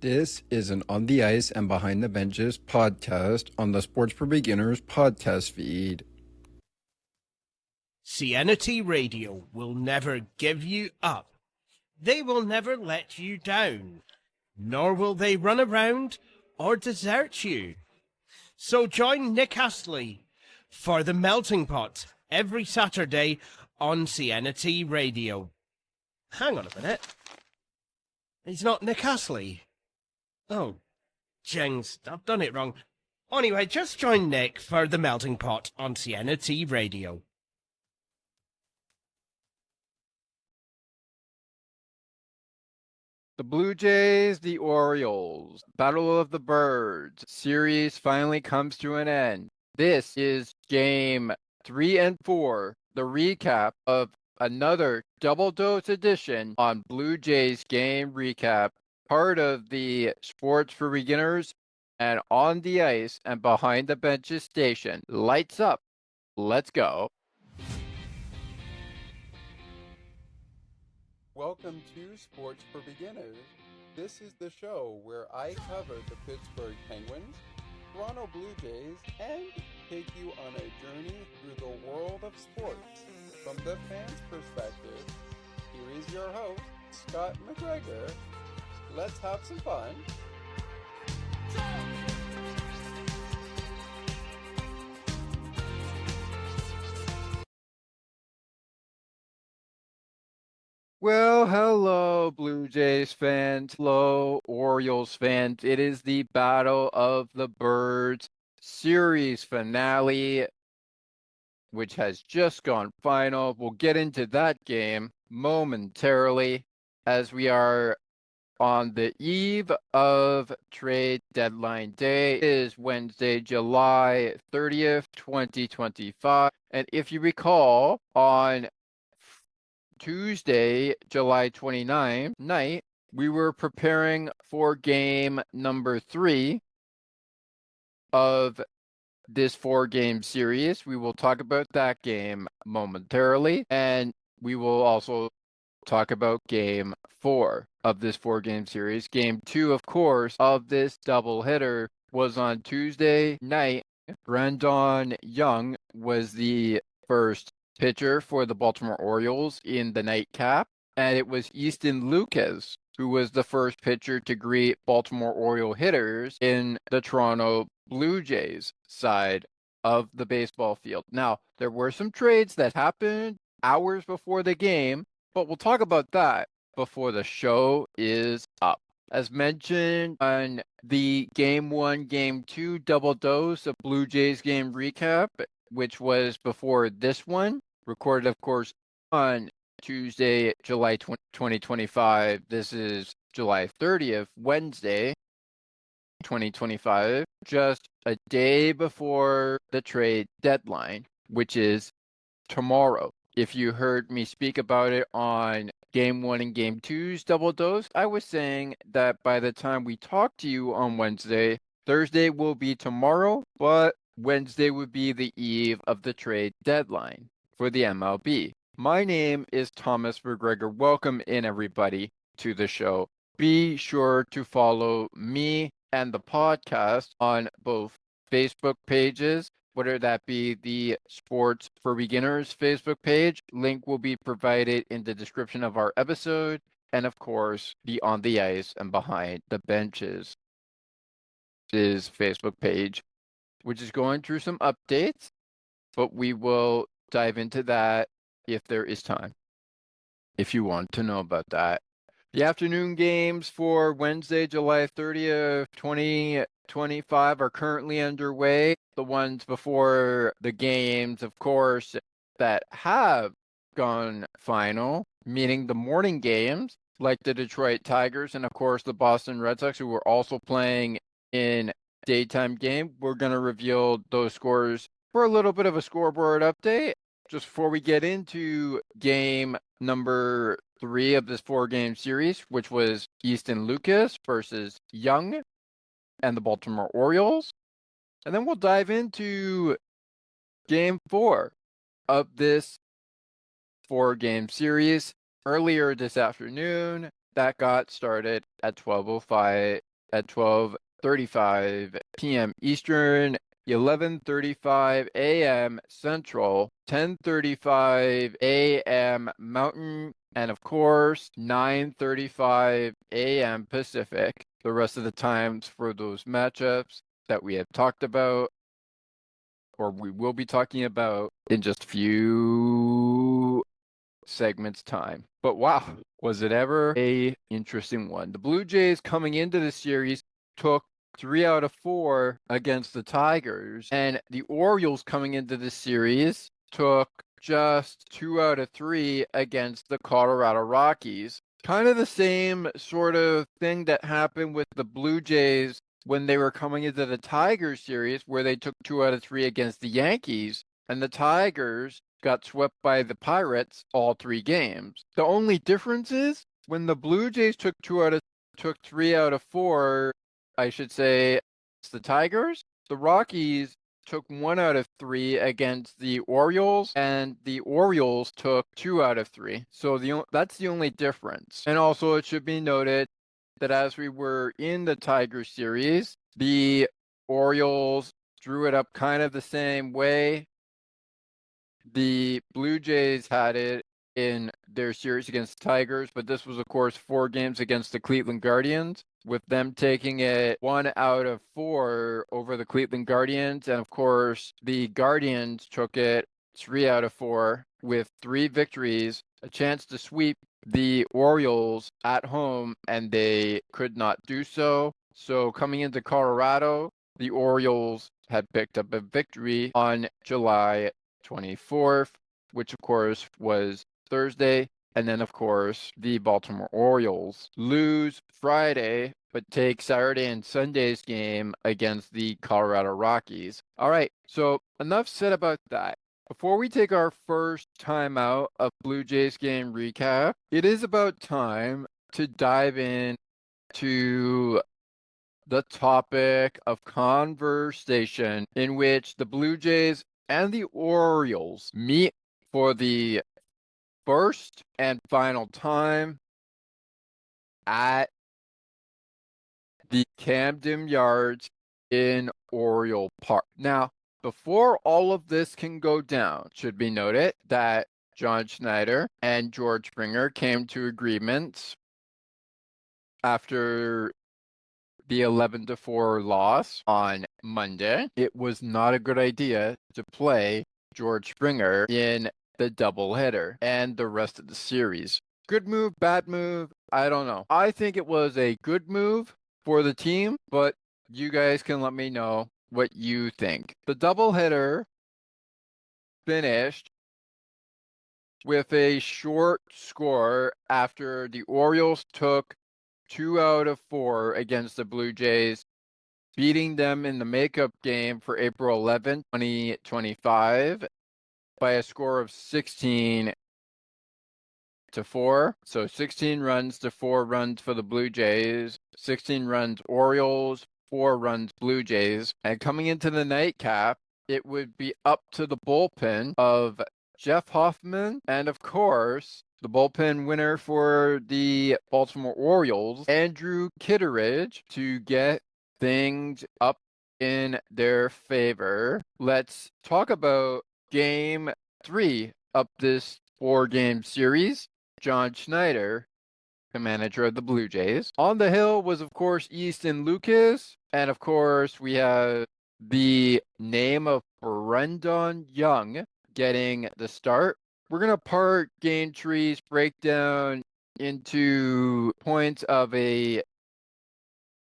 This is an On the Ice and Behind the Benches podcast on the Sports for Beginners podcast feed. CNT Radio will never give you up. They will never let you down, nor will they run around or desert you. So join Nick Astley for The Melting Pot every Saturday on CNT Radio. Hang on a minute. He's not Nick Astley. Oh, jings, I've done it wrong. Anyway, just join Nick for The Melting Pot on CNT Radio. The Blue Jays, the Orioles, Battle of the Birds series finally comes to an end. This is game 3 and 4, the recap of another double dose edition on Blue Jays Game Recap, part of the Sports for Beginners and On the Ice and Behind the Benches station. Lights up. Let's go. Welcome to Sports for Beginners. This is the show where I cover the Pittsburgh Penguins, Toronto Blue Jays, and take you on a journey through the world of sports. From the fans' perspective, here is your host, Scott McGregor. Let's have some fun. Well, hello, Blue Jays fans. Hello, Orioles fans. It is the Battle of the Birds series finale, which has just gone final. We'll get into that game momentarily as we are on the eve of trade deadline day. It is Wednesday, July 30th, 2025. And if you recall, on Tuesday, July 29th night, we were preparing for game number 3 of this 4-game series. We will talk about that game momentarily, and we will also talk about game 4 of this 4-game series. Game 2, of course, of this doubleheader was on Tuesday night. Brandon Young was the first pitcher for the Baltimore Orioles in the nightcap, and it was Easton Lucas who was the first pitcher to greet Baltimore Oriole hitters in the Toronto Blue Jays side of the baseball field. Now, there were some trades that happened hours before the game, but we'll talk about that before the show is up. As mentioned on the Game 1, Game 2 double dose of Blue Jays game recap, which was before this one, recorded, of course, on Tuesday, July 2025. This is July 30th, Wednesday, 2025, just a day before the trade deadline, which is tomorrow. If you heard me speak about it on Game 1 and Game 2's double dose, I was saying that by the time we talk to you on Wednesday, Thursday will be tomorrow, but Wednesday would be the eve of the trade deadline for the MLB. My name is Thomas McGregor. Welcome in, everybody, to the show. Be sure to follow me and the podcast on both Facebook pages, whether that be the Sports for Beginners Facebook page. Link will be provided in the description of our episode. And of course, the On the Ice and Behind the Benches is Facebook page, which is going through some updates, but we will dive into that if there is time, if you want to know about that. The afternoon games for Wednesday, July 30th, 2025 are currently underway. The ones before the games, of course, that have gone final, meaning the morning games, like the Detroit Tigers and, of course, the Boston Red Sox, who were also playing in daytime game. We're going to reveal those scores for a little bit of a scoreboard update. Just before we get into game number 3 of this 4-game series, which was Easton Lucas versus Young and the Baltimore Orioles. And then we'll dive into game 4 of this 4-game series earlier this afternoon. That got started at 12:05 at 12:35 p.m. Eastern, 11:35 a.m. Central, 10:35 a.m. Mountain, and of course, 9:35 a.m. Pacific. The rest of the times for those matchups that we have talked about, or we will be talking about in just a few segments time. But wow, was it ever a interesting one. The Blue Jays coming into the series took 3 out of 4 against the Tigers, and the Orioles coming into the series took just 2 out of 3 against the Colorado Rockies. Kind of the same sort of thing that happened with the Blue Jays when they were coming into the Tigers series, where they took 2 out of 3 against the Yankees, and the Tigers got swept by the Pirates all 3 games. The only difference is when the Blue Jays took 3 out of 4, I should say, the Tigers, the Rockies took 1 out of 3 against the Orioles, and the Orioles took 2 out of 3. So that's the only difference. And also, it should be noted that as we were in the Tigers series, the Orioles drew it up kind of the same way. The Blue Jays had it in their series against the Tigers, but this was, of course, 4 games against the Cleveland Guardians, with them taking it 1 out of 4 over the Cleveland Guardians. And of course, the Guardians took it 3 out of 4 with 3 victories, a chance to sweep the Orioles at home, and they could not do so. So coming into Colorado, the Orioles had picked up a victory on July 24th, which of course was Thursday. And then, of course, the Baltimore Orioles lose Friday, but take Saturday and Sunday's game against the Colorado Rockies. All right, so enough said about that. Before we take our first time out of Blue Jays game recap, it is about time to dive in to the topic of conversation in which the Blue Jays and the Orioles meet for the first and final time at the Camden Yards in Oriole Park. Now, before all of this can go down, it should be noted that John Schneider and George Springer came to agreements after the 11-4 loss on Monday. It was not a good idea to play George Springer in the doubleheader and the rest of the series. Good move, bad move, I don't know. I think it was a good move for the team, but you guys can let me know what you think. The doubleheader finished with a short score after the Orioles took 2 out of 4 against the Blue Jays, beating them in the makeup game for April 11, 2025 by a score of 16-4. So 16 runs to 4 runs for the Blue Jays, 16 runs Orioles, 4 runs Blue Jays. And coming into the nightcap, it would be up to the bullpen of Jeff Hoffman and, of course, the bullpen winner for the Baltimore Orioles, Andrew Kitteridge, to get things up in their favor. Let's talk about Game 3 of this 4-game series. John Schneider, the manager of the Blue Jays. On the hill was, of course, Easton Lucas. And, of course, we have the name of Brendan Young getting the start. We're going to part game trees breakdown into points of a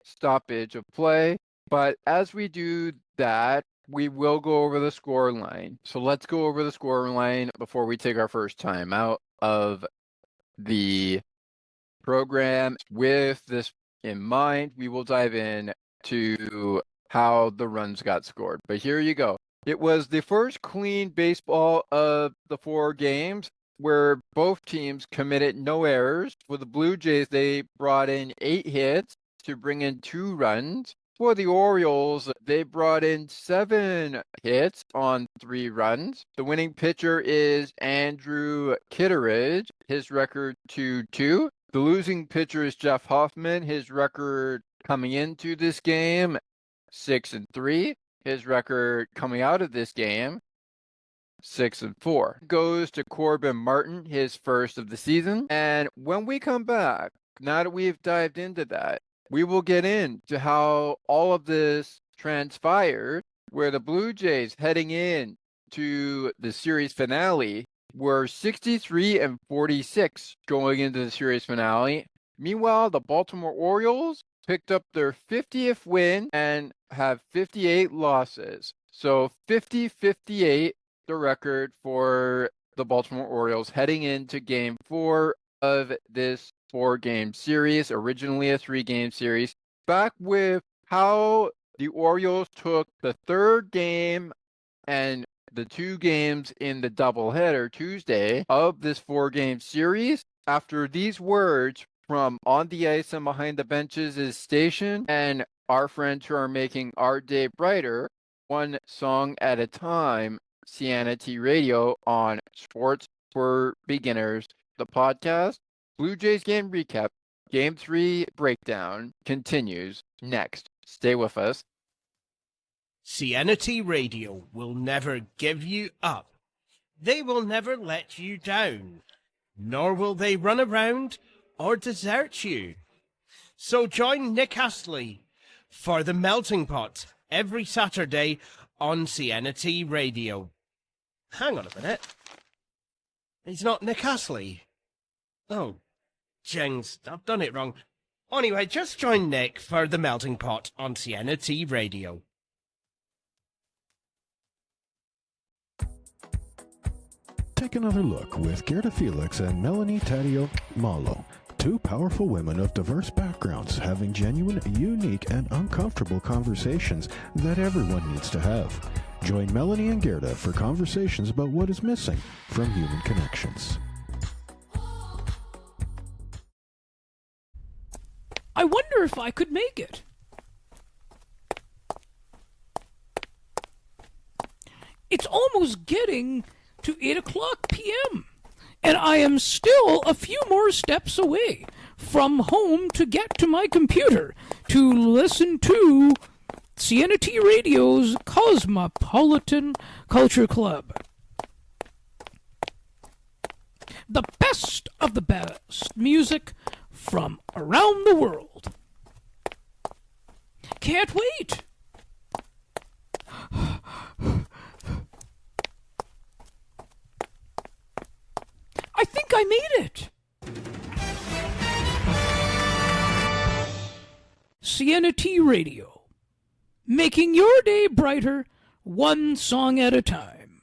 stoppage of play. But as we do that, we will go over the score line. So let's go over the score line before we take our first time out of the program. With this in mind, we will dive in to how the runs got scored. But here you go. It was the first clean baseball of the 4 games where both teams committed no errors. For the Blue Jays, they brought in 8 hits to bring in 2 runs. For the Orioles, they brought in 7 hits on 3 runs. The winning pitcher is Andrew Kitteridge, his record 2-2. The losing pitcher is Jeff Hoffman, his record coming into this game, 6-3. His record coming out of this game, 6-4. Goes to Corbin Martin, his first of the season. And when we come back, now that we've dived into that, we will get into how all of this transpired, where the Blue Jays heading in to the series finale were 63-46 going into the series finale. Meanwhile, the Baltimore Orioles picked up their 50th win and have 58 losses. So 50-58, the record for the Baltimore Orioles heading into game 4 of this 4-game series, originally a 3-game series. Back with how the Orioles took the 3rd game and the 2 games in the doubleheader Tuesday of this 4-game series. After these words from On the Ice and Behind the Benches' station and our friends who are making our day brighter, one song at a time, CNT Radio on Sports for Beginners, the podcast. Blue Jays game recap, Game 3 breakdown continues next. Stay with us. CNT Radio will never give you up. They will never let you down, nor will they run around or desert you. So join Nick Astley for The Melting Pot every Saturday on CNT Radio. Hang on a minute. He's not Nick Astley. Oh, jings, I've done it wrong. Anyway, just join Nick for The Melting Pot on CNT Radio. Take another look with Gerda Felix and Melanie Taddeo Malo, two powerful women of diverse backgrounds having genuine, unique, and uncomfortable conversations that everyone needs to have. Join Melanie and Gerda for conversations about what is missing from human connections. I wonder if I could make it. It's almost getting to 8 o'clock p.m., and I am still a few more steps away from home to get to my computer to listen to CNT Radio's Cosmopolitan Culture Club. The best of the best music from around the world. Can't wait. I think I made it. CNT Radio, making your day brighter, one song at a time.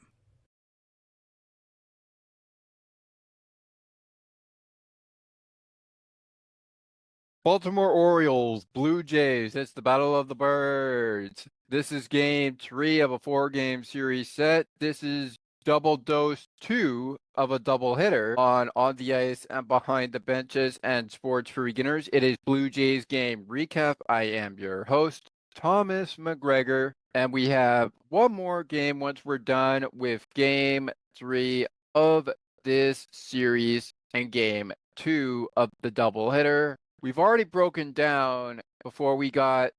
Baltimore Orioles, Blue Jays, it's the Battle of the Birds. This is game 3 of a 4-game series set. This is double dose 2 of a doubleheader on the Ice and Behind the Benches and Sports for Beginners. It is Blue Jays game recap. I am your host, Thomas McGregor, and we have one more game once we're done with game 3 of this series and game 2 of the doubleheader. We've already broken down, before we got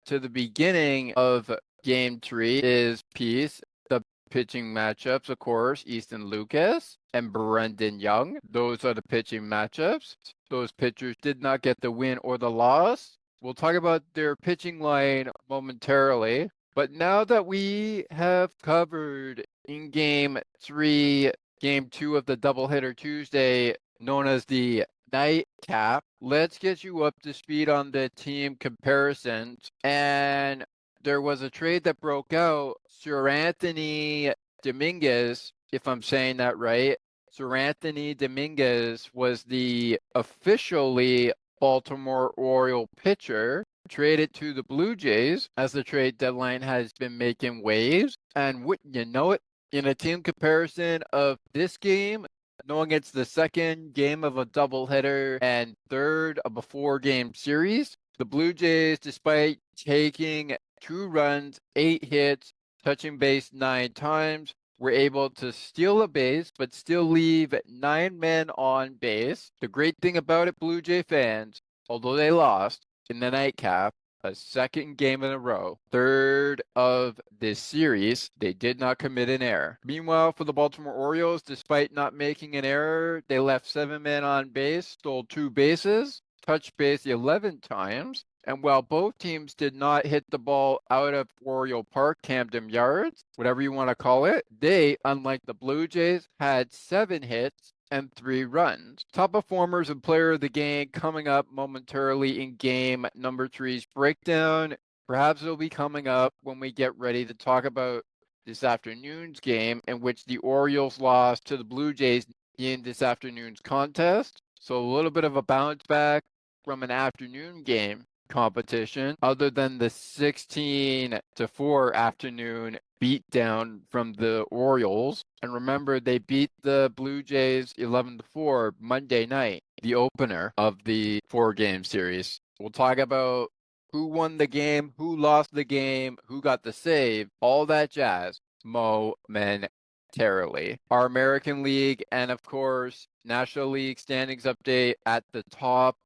to the beginning of game 3, is piece, the pitching matchups, of course, Easton Lucas and Brendan Young. Those are the pitching matchups. Those pitchers did not get the win or the loss. We'll talk about their pitching line momentarily. But now that we have covered in game 3, game 2 of the doubleheader Tuesday, known as the nightcap, let's get you up to speed on the team comparisons. And there was a trade that broke out. Sir Anthony Dominguez, if I'm saying that right, Sir Anthony Dominguez was the officially Baltimore Oriole pitcher traded to the Blue Jays, as the trade deadline has been making waves. And wouldn't you know it, in a team comparison of this game, knowing it's the second game of a doubleheader and third of a 4-game series, the Blue Jays, despite taking 2 runs, 8 hits, touching base 9 times, were able to steal a base, but still leave 9 men on base. The great thing about it, Blue Jay fans, although they lost, in the nightcap, a second game in a row, third of this series. They did not commit an error. Meanwhile, for the Baltimore Orioles, despite not making an error, they left 7 men on base, stole 2 bases, touched base 11 times. And while both teams did not hit the ball out of Oriole Park, Camden Yards, whatever you want to call it, they, unlike the Blue Jays, had 7 hits and 3 runs. Top performers and player of the game coming up momentarily in game number 3's breakdown. Perhaps it'll be coming up when we get ready to talk about this afternoon's game, in which the Orioles lost to the Blue Jays in this afternoon's contest. So a little bit of a bounce back from an afternoon game competition, other than the 16-4 afternoon beatdown from the Orioles. And remember, they beat the Blue Jays 11-4 Monday night, the opener of the 4-game series. We'll talk about who won the game, who lost the game, who got the save, all that jazz momentarily. Our American League and, of course, National League standings update at the top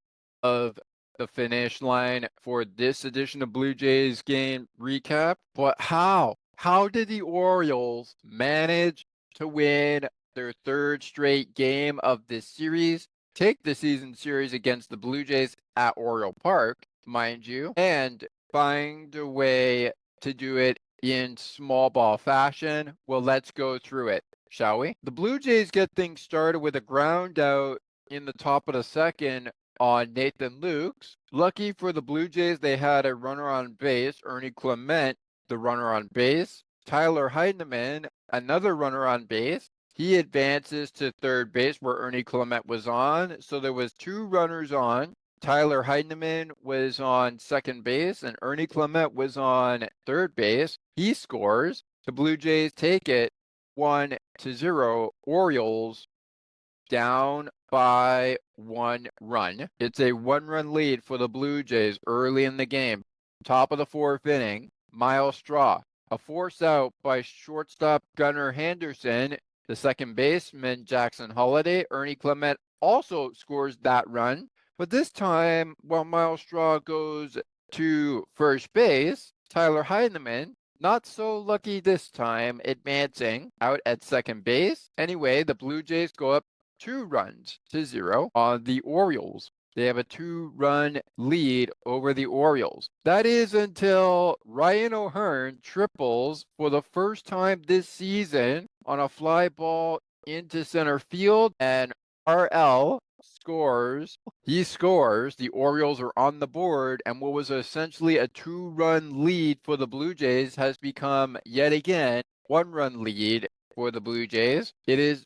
of the finish line for this edition of Blue Jays game recap. But how? How did the Orioles manage to win their 3rd straight game of this series, take the season series against the Blue Jays at Oriole Park, mind you, and find a way to do it in small ball fashion? Well, let's go through it, shall we? The Blue Jays get things started with a ground out in the top of the second on Nathan Lukes. Lucky for the Blue Jays, they had a runner on base, Ernie Clement, the runner on base. Tyler Heidemann, another runner on base. He advances to third base where Ernie Clement was on. So there was 2 runners on. Tyler Heidemann was on second base and Ernie Clement was on third base. He scores. The Blue Jays take it 1-0. Orioles down by 1 run. It's a 1-run lead for the Blue Jays early in the game. Top of the 4th inning, Miles Straw. A force out by shortstop Gunnar Henderson. The second baseman, Jackson Holliday. Ernie Clement also scores that run. But this time, while Miles Straw goes to first base, Tyler Heidemann, not so lucky this time, advancing out at second base. Anyway, the Blue Jays go up 2-0 on the Orioles. They have a 2-run lead over the Orioles. That is until Ryan O'Hearn triples for the first time this season on a fly ball into center field, and RL scores. He scores. The Orioles are on the board, and what was essentially a 2-run lead for the Blue Jays has become yet again 1-run lead for the Blue Jays. It is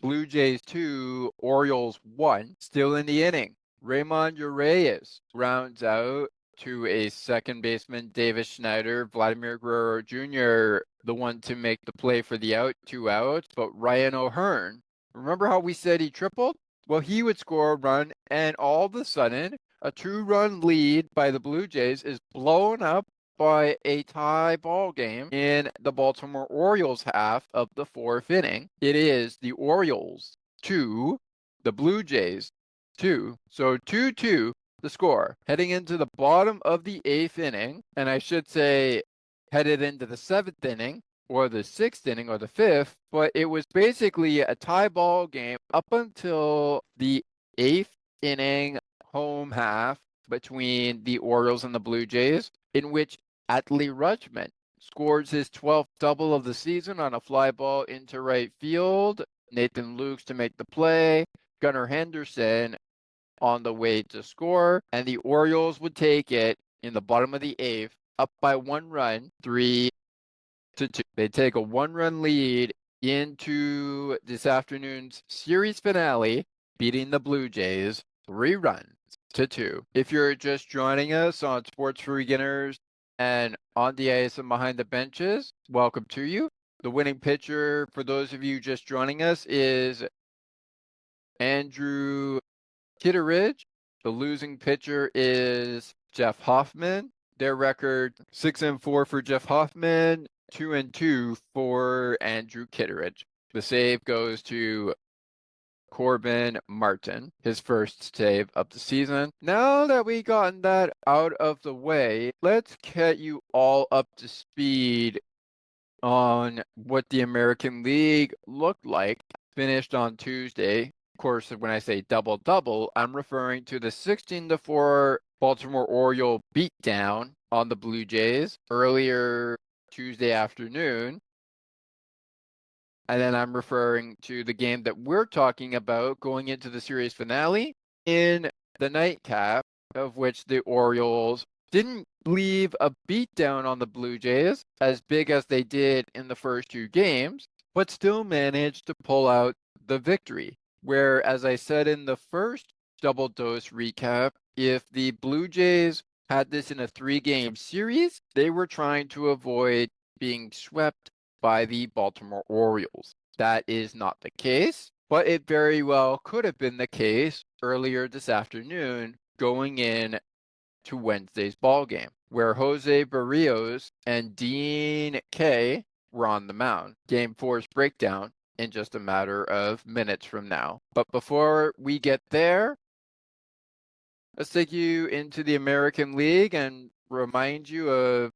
Blue Jays 2, Orioles 1, still in the inning. Raymond Urias rounds out to a second baseman, Davis Schneider. Vladimir Guerrero Jr., the one to make the play for the out, 2 outs. But Ryan O'Hearn, remember how we said he tripled? Well, he would score a run, and all of a sudden, a 2-run lead by the Blue Jays is blown up by a tie ball game in the Baltimore Orioles half of the 4th inning. It is the Orioles 2, the Blue Jays 2. So 2-2 the score. Heading into the bottom of the 8th inning, and I should say headed into the 7th inning, or the 6th inning, or the 5th, but it was basically a tie ball game up until the 8th inning home half between the Orioles and the Blue Jays, in which Adley Rutschman scores his 12th double of the season on a fly ball into right field. Nathan Lukes to make the play. Gunnar Henderson on the way to score. And the Orioles would take it in the bottom of the 8th, up by 1 run, 3-2. They take a 1-run lead into this afternoon's series finale, beating the Blue Jays 3-2. If you're just joining us on Sports for Beginners and on the ice and behind the benches, welcome to you. The winning pitcher, for those of you just joining us, is Andrew Kitteridge. The losing pitcher is Jeff Hoffman. Their record 6-4 for Jeff Hoffman, 2-2 for Andrew Kitteridge. The save goes to Corbin Martin, his first save of the season. Now that we've gotten that out of the way, let's get you all up to speed on what the American League looked like. Finished on Tuesday. Of course, when I say double-double, I'm referring to the 16-4 Baltimore Oriole beatdown on the Blue Jays earlier Tuesday afternoon. And then I'm referring to the game that we're talking about going into the series finale in the nightcap, of which the Orioles didn't leave a beatdown on the Blue Jays as big as they did in the first two games, but still managed to pull out the victory. Where, as I said in the first double dose recap, if the Blue Jays had this in a 3-game series, they were trying to avoid being swept by the Baltimore Orioles. That is not the case, but it very well could have been the case earlier this afternoon going in to Wednesday's ball game, where Jose Barrios and Dean Kay were on the mound. Game 4's breakdown in just a matter of minutes from now. But before we get there, let's take you into the American League and remind you of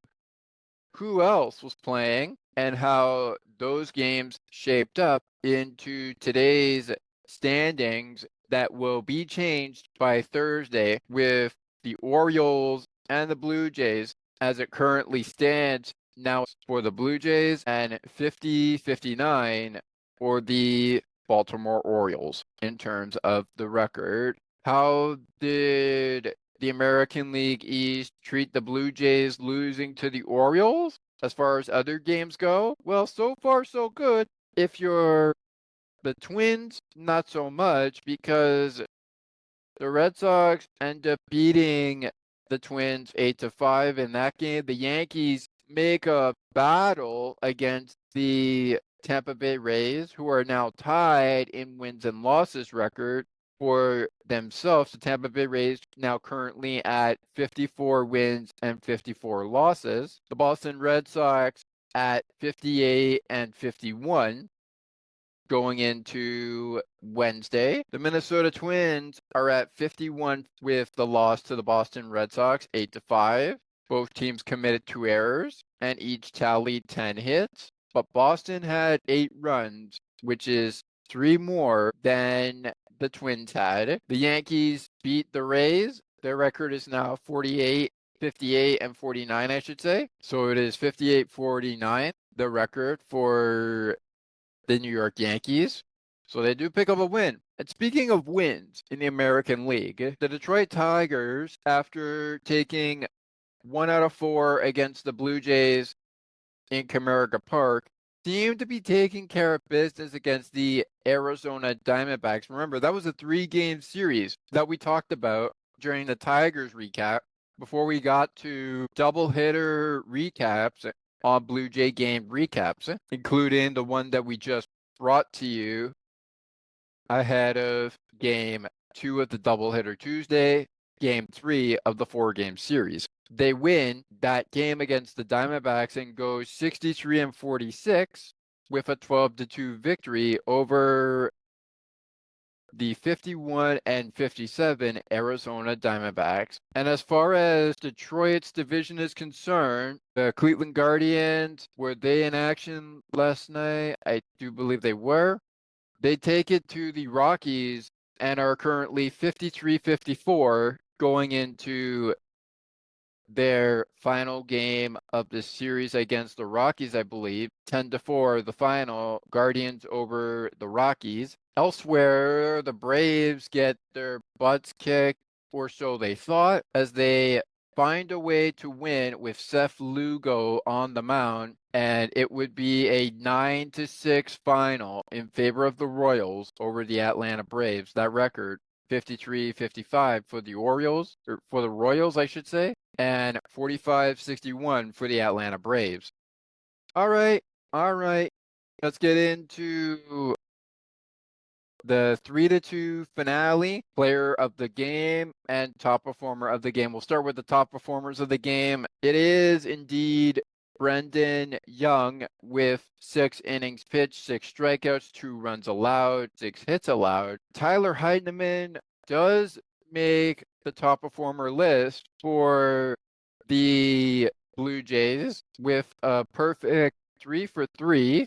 who else was playing and how those games shaped up into today's standings that will be changed by Thursday, with the Orioles and the Blue Jays as it currently stands now for the Blue Jays and 50-59 for the Baltimore Orioles in terms of the record. How did the American League East treat the Blue Jays losing to the Orioles as far as other games go? Well, so far so good. If you're the Twins, not so much, because the Red Sox end up beating the Twins 8-5 in that game. The Yankees make a battle against the Tampa Bay Rays, who are now tied in wins and losses record for themselves. The Tampa Bay Rays now currently at 54 wins and 54 losses. The Boston Red Sox at 58 and 51 going into Wednesday. The Minnesota Twins are at 51 with the loss to the Boston Red Sox 8-5. Both teams committed 2 errors and each tallied 10 hits. But Boston had 8 runs, which is 3 more than the Twins had. The Yankees beat the Rays. Their record is now 58, 58, and 49, I should say. So it is 58-49, the record for the New York Yankees. So they do pick up a win. And speaking of wins in the American League, the Detroit Tigers, after taking 1 out of 4 against the Blue Jays in Comerica Park, seem to be taking care of business against the Arizona Diamondbacks. Remember, that was a 3-game series that we talked about during the Tigers recap before we got to double-hitter recaps on Blue Jay game recaps, including the one that we just brought to you ahead of Game 2 of the doubleheader Tuesday, Game 3 of the 4-game series. They win that game against the Diamondbacks and go 63-46 with a 12-2 victory over the 51-57 Arizona Diamondbacks. And as far as Detroit's division is concerned, the Cleveland Guardians, were they in action last night? I do believe they were. They take it to the Rockies and are currently 53-54 going into their final game of the series against the Rockies, I believe. 10-4, the final. Guardians over the Rockies. Elsewhere, the Braves get their butts kicked, or so they thought, as they find a way to win with Seth Lugo on the mound, and it would be a 9-6 final in favor of the Royals over the Atlanta Braves. That record, 53-55 for the Orioles, or for the Royals, I should say, and 45-61 for the Atlanta Braves. All right. Let's get into the 3-2 finale, player of the game and top performer of the game. We'll start with the top performers of the game. It is indeed Brendan Young with 6 innings pitched, 6 strikeouts, 2 runs allowed, 6 hits allowed. Tyler Heidemann does make the top performer list for the Blue Jays with a perfect 3 for 3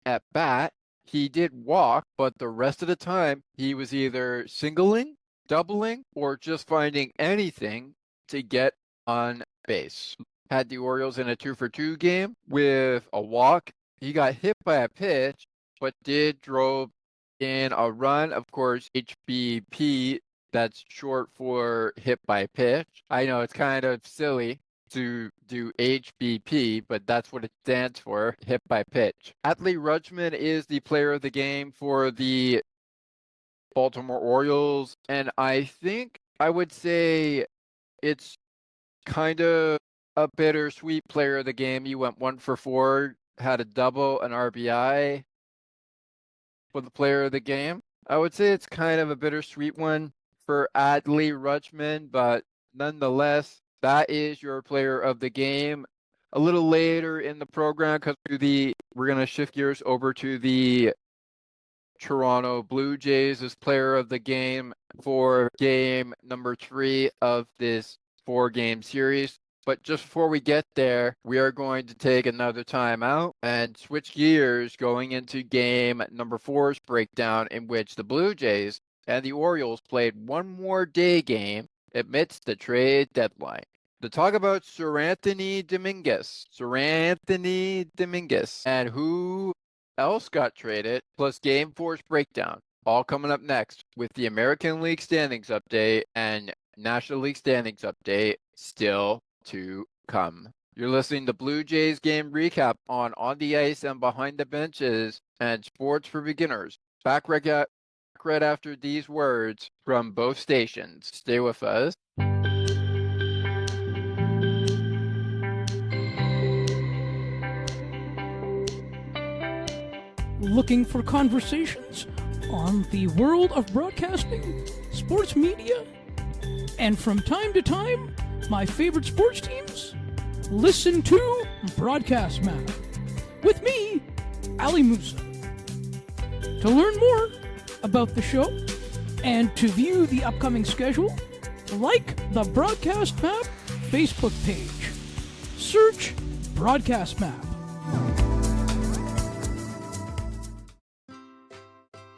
at bat. He did walk, but the rest of the time he was either singling, doubling, or just finding anything to get on base. Had the Orioles in a 2 for 2 game with a walk. He got hit by a pitch, but did drove in a run. Of course, HBP, that's short for hit by pitch. I know it's kind of silly to do HBP, but that's what it stands for, hit by pitch. Adley Rutschman is the player of the game for the Baltimore Orioles, and I think I would say it's kind of a bittersweet player of the game. He went 1 for 4, had a double, an RBI for the player of the game. I would say it's kind of a bittersweet one for Adley Rutschman, but nonetheless, that is your player of the game. A little later in the program, we're going to shift gears over to the Toronto Blue Jays as player of the game for game number 3 of this 4-game series. But just before we get there, we are going to take another time out and switch gears going into game number 4's breakdown, in which the Blue Jays and the Orioles played one more day game amidst the trade deadline. To talk about Seranthony Dominguez, and who else got traded, plus Game 4's breakdown, all coming up next with the American League Standings update and National League Standings update still to come. You're listening to Blue Jays game recap on the Ice and Behind the Benches and Sports for Beginners. Back right after these words from both stations. Stay with us. Looking for conversations on the world of broadcasting, sports media, and from time to time, my favorite sports teams? Listen to Broadcast Map with me, Ali Musa. To learn more about the show and to view the upcoming schedule, like the Broadcast Map Facebook page. Search Broadcast Map.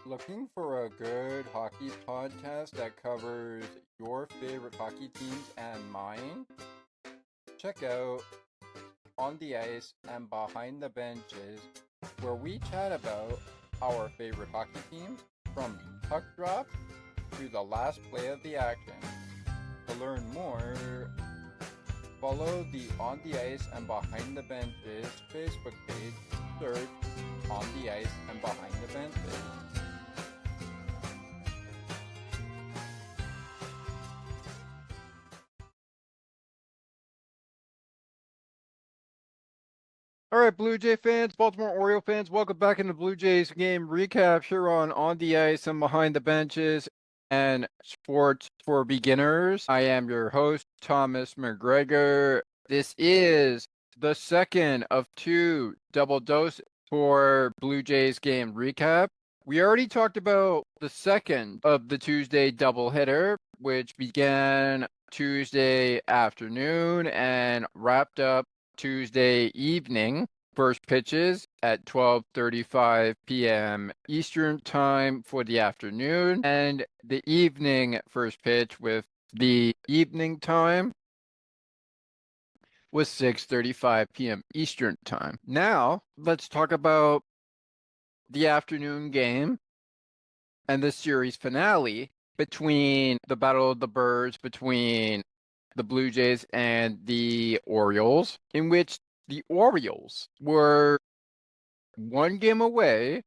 Looking for a good hockey podcast that covers your favorite hockey teams and mine? Check out On the Ice and Behind the Benches, where we chat about our favorite hockey teams from puck drop to the last play of the action. To learn more, follow the On the Ice and Behind the Benches Facebook page. Search On the Ice and Behind the Benches. All right, Blue Jay fans, Baltimore Oriole fans, welcome back into Blue Jays game recap here on the Ice and Behind the Benches and Sports for Beginners. I am your host, Thomas McGregor. This is the second of 2 double doses for Blue Jays game recap. We already talked about the second of the Tuesday doubleheader, which began Tuesday afternoon and wrapped up Tuesday evening. First pitches at 12:35 p.m. Eastern time for the afternoon, and the evening first pitch with the evening time was 6:35 p.m. Eastern time. Now, let's talk about the afternoon game and the series finale between the Battle of the Birds between the Blue Jays and the Orioles, in which the Orioles were 1 game away,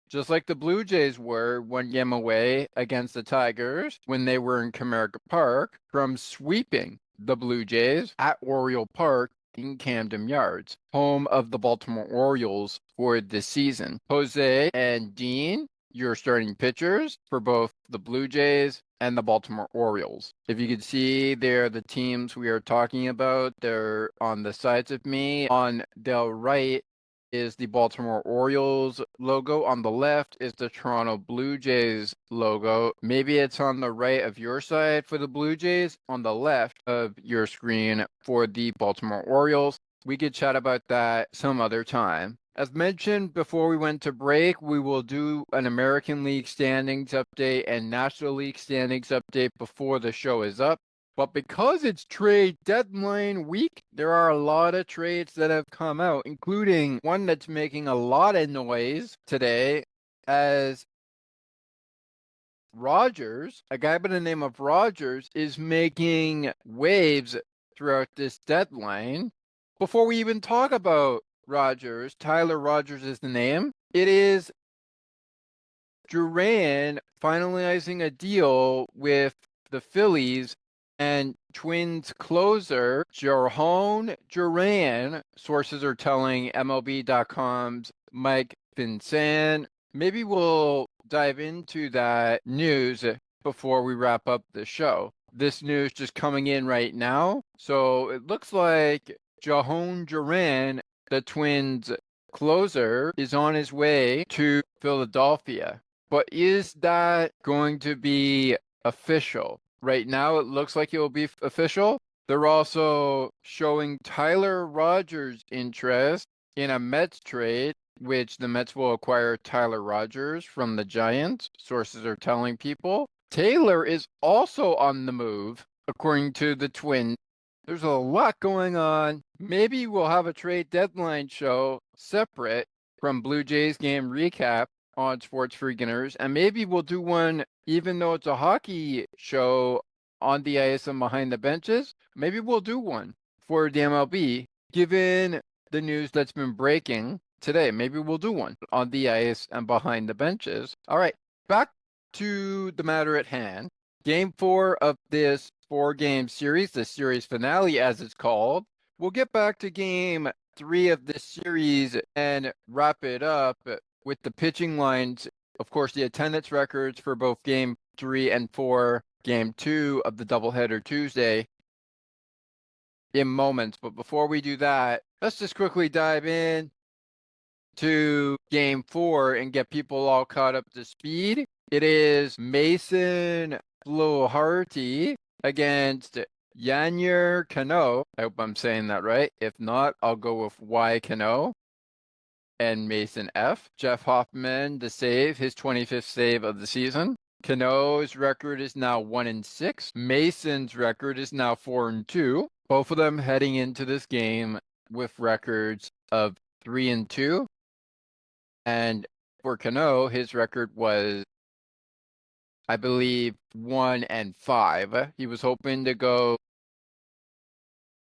just like the Blue Jays were 1 game away against the Tigers when they were in Comerica Park, from sweeping the Blue Jays at Oriole Park in Camden Yards, home of the Baltimore Orioles for this season. Jose and Dean, your starting pitchers for both the Blue Jays and the Baltimore Orioles. If you can see, they're the teams we are talking about. They're on the sides of me. On the right is the Baltimore Orioles logo. On the left is the Toronto Blue Jays logo. Maybe it's on the right of your side for the Blue Jays, on the left of your screen for the Baltimore Orioles. We could chat about that some other time. As mentioned before we went to break, we will do an American League standings update and National League standings update before the show is up. But because it's trade deadline week, there are a lot of trades that have come out, including one that's making a lot of noise today, as Rogers, a guy by the name of Rogers, is making waves throughout this deadline. Before we even talk about Rogers, Tyler Rogers is the name. It is Duran finalizing a deal with the Phillies, and Twins closer Jorhon Duran, sources are telling MLB.com's Mike Vincent. Maybe we'll dive into that news before we wrap up the show. This news just coming in right now. So it looks like Jorhon Duran, the Twins closer, is on his way to Philadelphia. But is that going to be official? Right now, it looks like it will be official. They're also showing Tyler Rogers' interest in a Mets trade, which the Mets will acquire Tyler Rogers from the Giants, sources are telling people. Taylor is also on the move, according to the Twins. There's a lot going on. Maybe we'll have a trade deadline show separate from Blue Jays game recap on Sports for Beginners, and maybe we'll do one, even though it's a hockey show on the ice and behind the benches. Maybe we'll do one for the MLB, given the news that's been breaking today. Maybe we'll do one on the ice and behind the benches. All right, back to the matter at hand. Game 4 of this 4-game series, the series finale as it's called. We'll get back to game 3 of this series and wrap it up with the pitching lines, of course, the attendance records for both game 3 and 4, game 2 of the doubleheader Tuesday in moments. But before we do that, let's just quickly dive in to game 4 and get people all caught up to speed. It is Mason Fluharty against Yanyer Cano. I hope I'm saying that right. If not, I'll go with Y Cano and Mason F. Jeff Hoffman to save, his 25th save of the season. Cano's record is now 1-6. Mason's record is now 4-2. Both of them heading into this game with records of 3-2. And for Cano, his record was, I believe, 1-5. He was hoping to go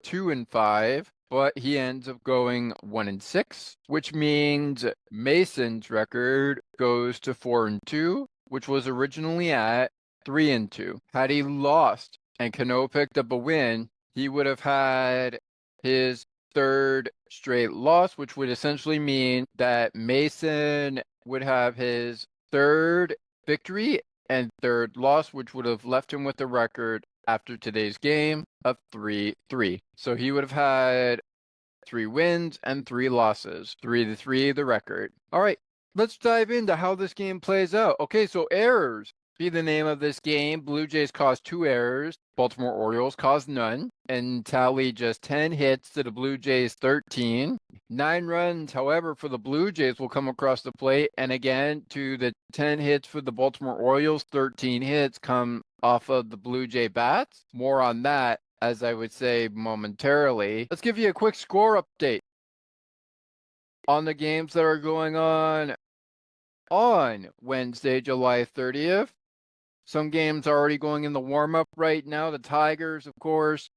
2-5, but he ends up going 1-6, which means Mason's record goes to 4-2, which was originally at 3-2. Had he lost and Cano picked up a win, he would have had his third straight loss, which would essentially mean that Mason would have his third victory and third loss, which would have left him with a record after today's game of 3-3. So he would have had 3 wins and 3 losses. 3-3, the record. All right, let's dive into how this game plays out. Okay, so errors be the name of this game. Blue Jays caused 2 errors. Baltimore Orioles caused none and tallied just 10 hits to the Blue Jays 13. 9 runs, however, for the Blue Jays will come across the plate. And again, to the 10 hits for the Baltimore Orioles, 13 hits come off of the Blue Jay bats. More on that, as I would say, momentarily. Let's give you a quick score update on the games that are going on Wednesday, July 30th. Some games are already going in the warm-up right now. The Tigers, of course,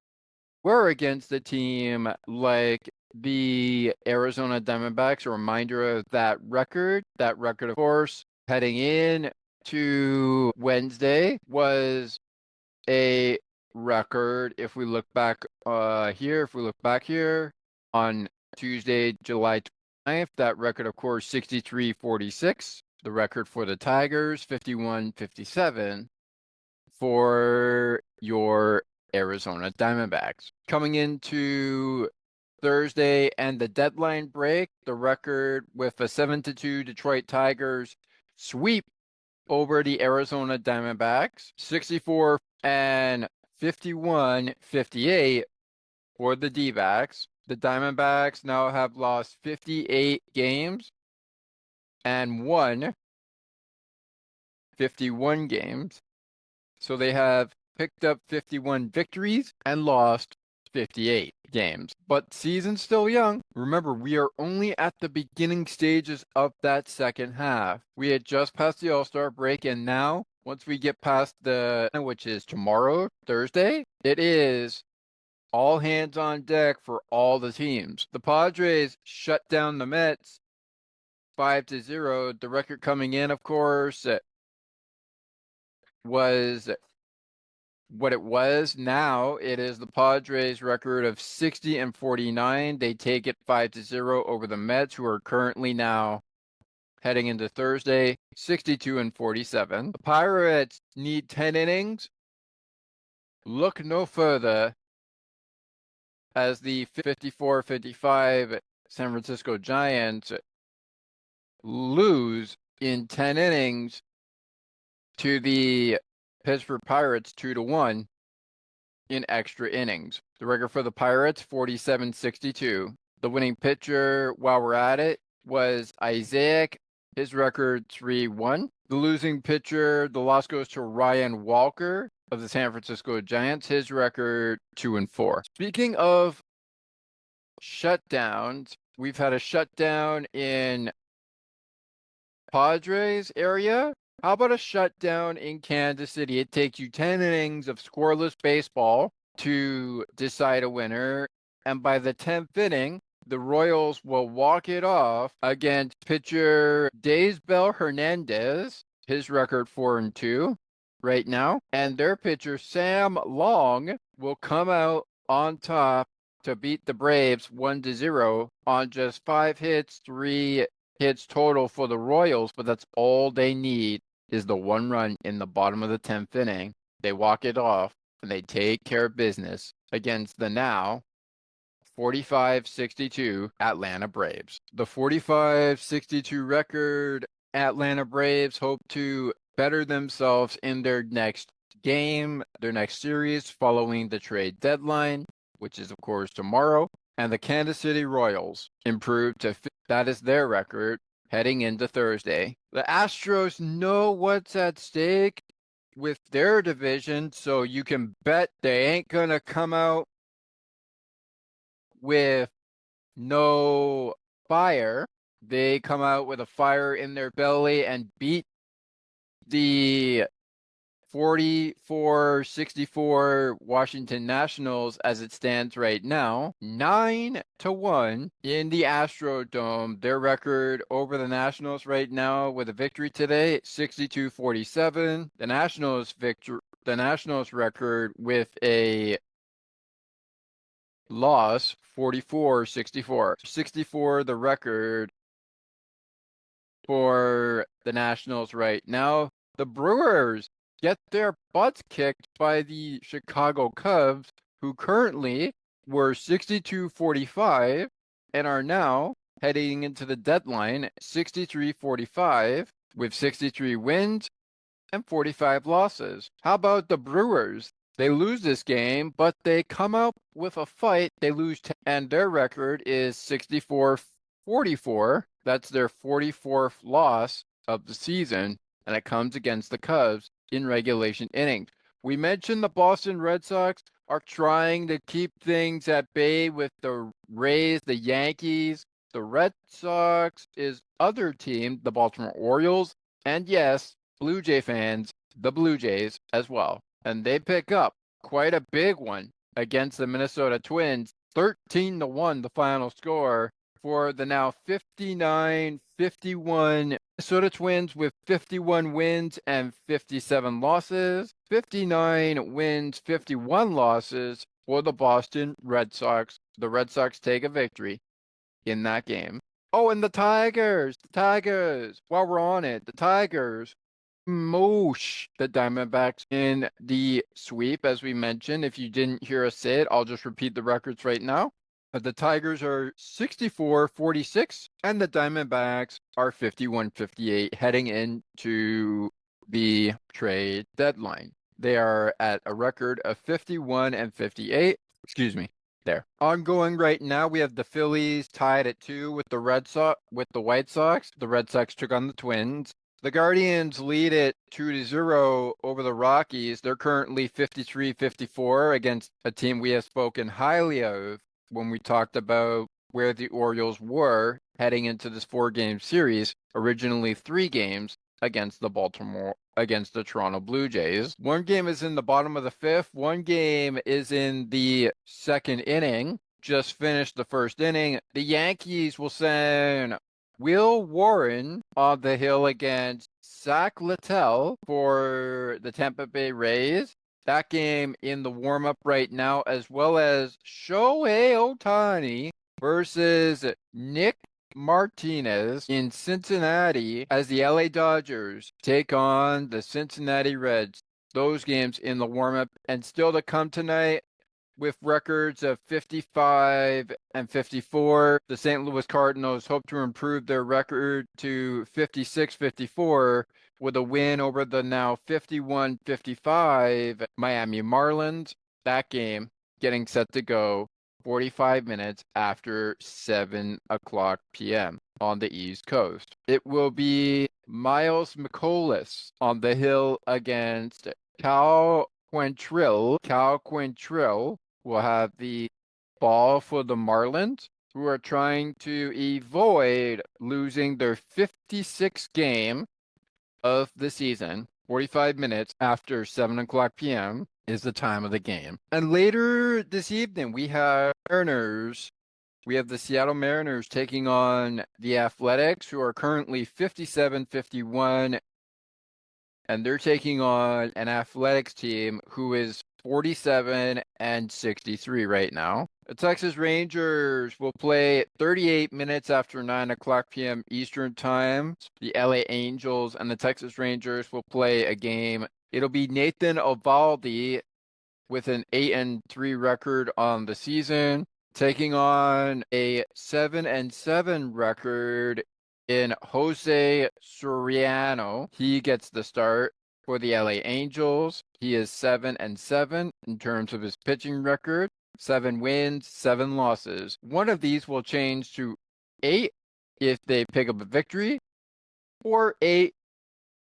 were against a team like the Arizona Diamondbacks. A reminder of that record. That record, of course, heading in to Wednesday was a record. If we look back here on Tuesday, July 29th, that record, of course, 63-46. The record for the Tigers, 51-57. for your Arizona Diamondbacks. Coming into Thursday and the deadline break, the record with a 7-2 Detroit Tigers sweep over the Arizona Diamondbacks, 64 and 51-58 for the D-backs. The Diamondbacks now have lost 58 games and won 51 games. So they have picked up 51 victories and lost 58 games. But season's still young. Remember, we are only at the beginning stages of that second half. We had just passed the All-Star break, and now, once we get past which is tomorrow, Thursday, it is all hands on deck for all the teams. The Padres shut down the Mets 5-0. The record coming in, of course, was what it was. Now it is the Padres record of 60 and 49. They take it 5-0 over the Mets, who are currently now heading into Thursday, 62 and 47. The Pirates need 10 innings. Look no further as the 54-55 San Francisco Giants lose in 10 innings to the Pittsburgh Pirates 2-1 in extra innings. The record for the Pirates, 47-62. The winning pitcher, while we're at it, was Isaac. His record, 3-1. The losing pitcher, the loss goes to Ryan Walker of the San Francisco Giants. His record, 2-4. Speaking of shutdowns, we've had a shutdown in Padres area. How about a shutdown in Kansas City? It takes you 10 innings of scoreless baseball to decide a winner. And by the 10th inning, the Royals will walk it off against pitcher Daysbel Hernandez. His record 4-2 right now. And their pitcher Sam Long will come out on top to beat the Braves 1-0 on just 5 hits, 3 hits total for the Royals, but that's all they need is the 1 run in the bottom of the 10th inning. They walk it off and they take care of business against the now 45-62 Atlanta Braves. The 45-62 record Atlanta Braves hope to better themselves in their next game, their next series following the trade deadline, which is of course tomorrow. And the Kansas City Royals improved to that is their record heading into Thursday. The Astros know what's at stake with their division, so you can bet they ain't gonna come out with no fire. They come out with a fire in their belly and beat the 44-64 Washington Nationals as it stands right now, 9-1 in the Astrodome. Their record over the Nationals right now with a victory today, 62-47. The Nationals record with a loss, 44-64. 64 the record for the Nationals right now. The Brewers get their butts kicked by the Chicago Cubs, who currently were 62-45 and are now heading into the deadline 63-45 with 63 wins and 45 losses. How about the Brewers? They lose this game, but they come out with a fight. They lose, and their record is 64-44. That's their 44th loss of the season, and it comes against the Cubs in regulation innings. We mentioned the Boston Red Sox are trying to keep things at bay with the Rays, the Yankees. The Red Sox is other team, the Baltimore Orioles, and yes, Blue Jay fans, the Blue Jays as well. And they pick up quite a big one against the Minnesota Twins, 13-1 the final score for the now 59-51 Minnesota Twins with 51 wins and 57 losses. 59 wins, 51 losses for the Boston Red Sox. The Red Sox take a victory in that game. Oh, and the Tigers, while we're on it, the Tigers Moosh the Diamondbacks in the sweep, as we mentioned. If you didn't hear us say it, I'll just repeat the records right now. The Tigers are 64-46, and the Diamondbacks are 51-58 heading into the trade deadline. They are at a record of 51-58. Excuse me. There. Ongoing right now, we have the Phillies tied at 2 with the White Sox. The Red Sox took on the Twins. The Guardians lead it 2-0 over the Rockies. They're currently 53-54 against a team we have spoken highly of when we talked about where the Orioles were heading into this 4-game series, originally 3 games against the Toronto Blue Jays. 1 game is in the bottom of the 5th. 1 game is in the 2nd inning. Just finished the 1st inning. The Yankees will send Will Warren on the hill against Zach Littell for the Tampa Bay Rays. That game in the warm-up right now, as well as Shohei Ohtani versus Nick Martinez in Cincinnati as the LA Dodgers take on the Cincinnati Reds. Those games in the warm-up, and still to come tonight with records of 55-54. The St. Louis Cardinals hope to improve their record to 56-54 with a win over the now 51-55 Miami Marlins. That game getting set to go 45 minutes after 7 o'clock p.m. on the East Coast. It will be Miles McCollum on the hill against Cal Quantrill. Cal Quantrill will have the ball for the Marlins, who are trying to avoid losing their 56th game of the season. 45 minutes after 7 o'clock p.m. is the time of the game. And later this evening, we have Mariners. We have the Seattle Mariners taking on the Athletics, who are currently 57-51, and they're taking on an Athletics team who is 47-63 right now. The Texas Rangers will play 38 minutes after 9 o'clock p.m. Eastern Time. The LA Angels and the Texas Rangers will play a game. It'll be Nathan Eovaldi with an 8-3 record on the season, taking on a 7-7 record in Jose Soriano. He gets the start for the LA Angels. He is 7-7 in terms of his pitching record. 7 wins, 7 losses. One of these will change to 8 if they pick up a victory, or 8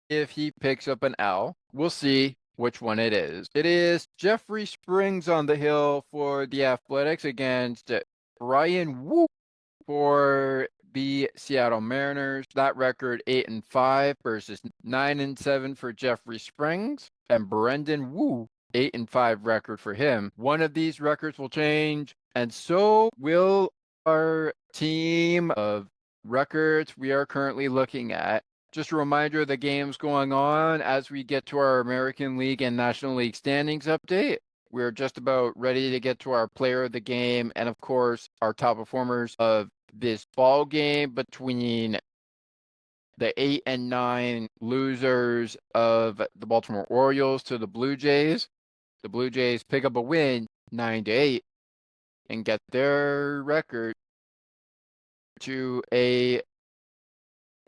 if he picks up an L. We'll see which one it is. It is Jeffrey Springs on the hill for the Athletics against Brian Wu for the Seattle Mariners. That record 8-5 versus 9-7 for Jeffrey Springs, and Brendan Wu 8-5 record for him. One of these records will change, and so will our team of records we are currently looking at. Just a reminder of the games going on as we get to our American League and National League standings update. We're just about ready to get to our player of the game and, of course, our top performers of this ball game between the 8 and 9 losers of the Baltimore Orioles to the Blue Jays. The Blue Jays pick up a win 9-8 and get their record to a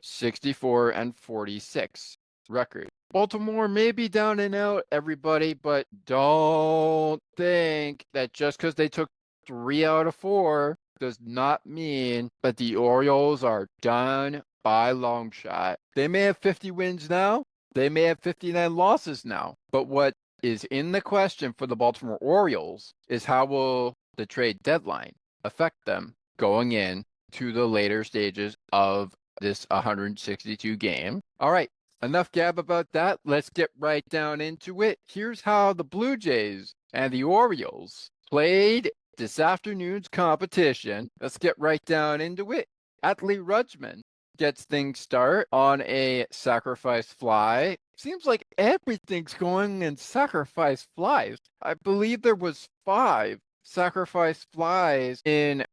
64-46 record. Baltimore may be down and out, everybody, but don't think that just because they took 3 out of 4 does not mean that the Orioles are done by long shot. They may have 50 wins now. They may have 59 losses now. But what is in the question for the Baltimore Orioles is how will the trade deadline affect them going in to the later stages of this 162 game. All right, enough gab about that. Let's get right down into it. Here's how the Blue Jays and the Orioles played this afternoon's competition. Let's get right down into it. Adley Rutschman gets things start on a sacrifice fly. Seems like everything's going in sacrifice flies. I believe there was 5 sacrifice flies in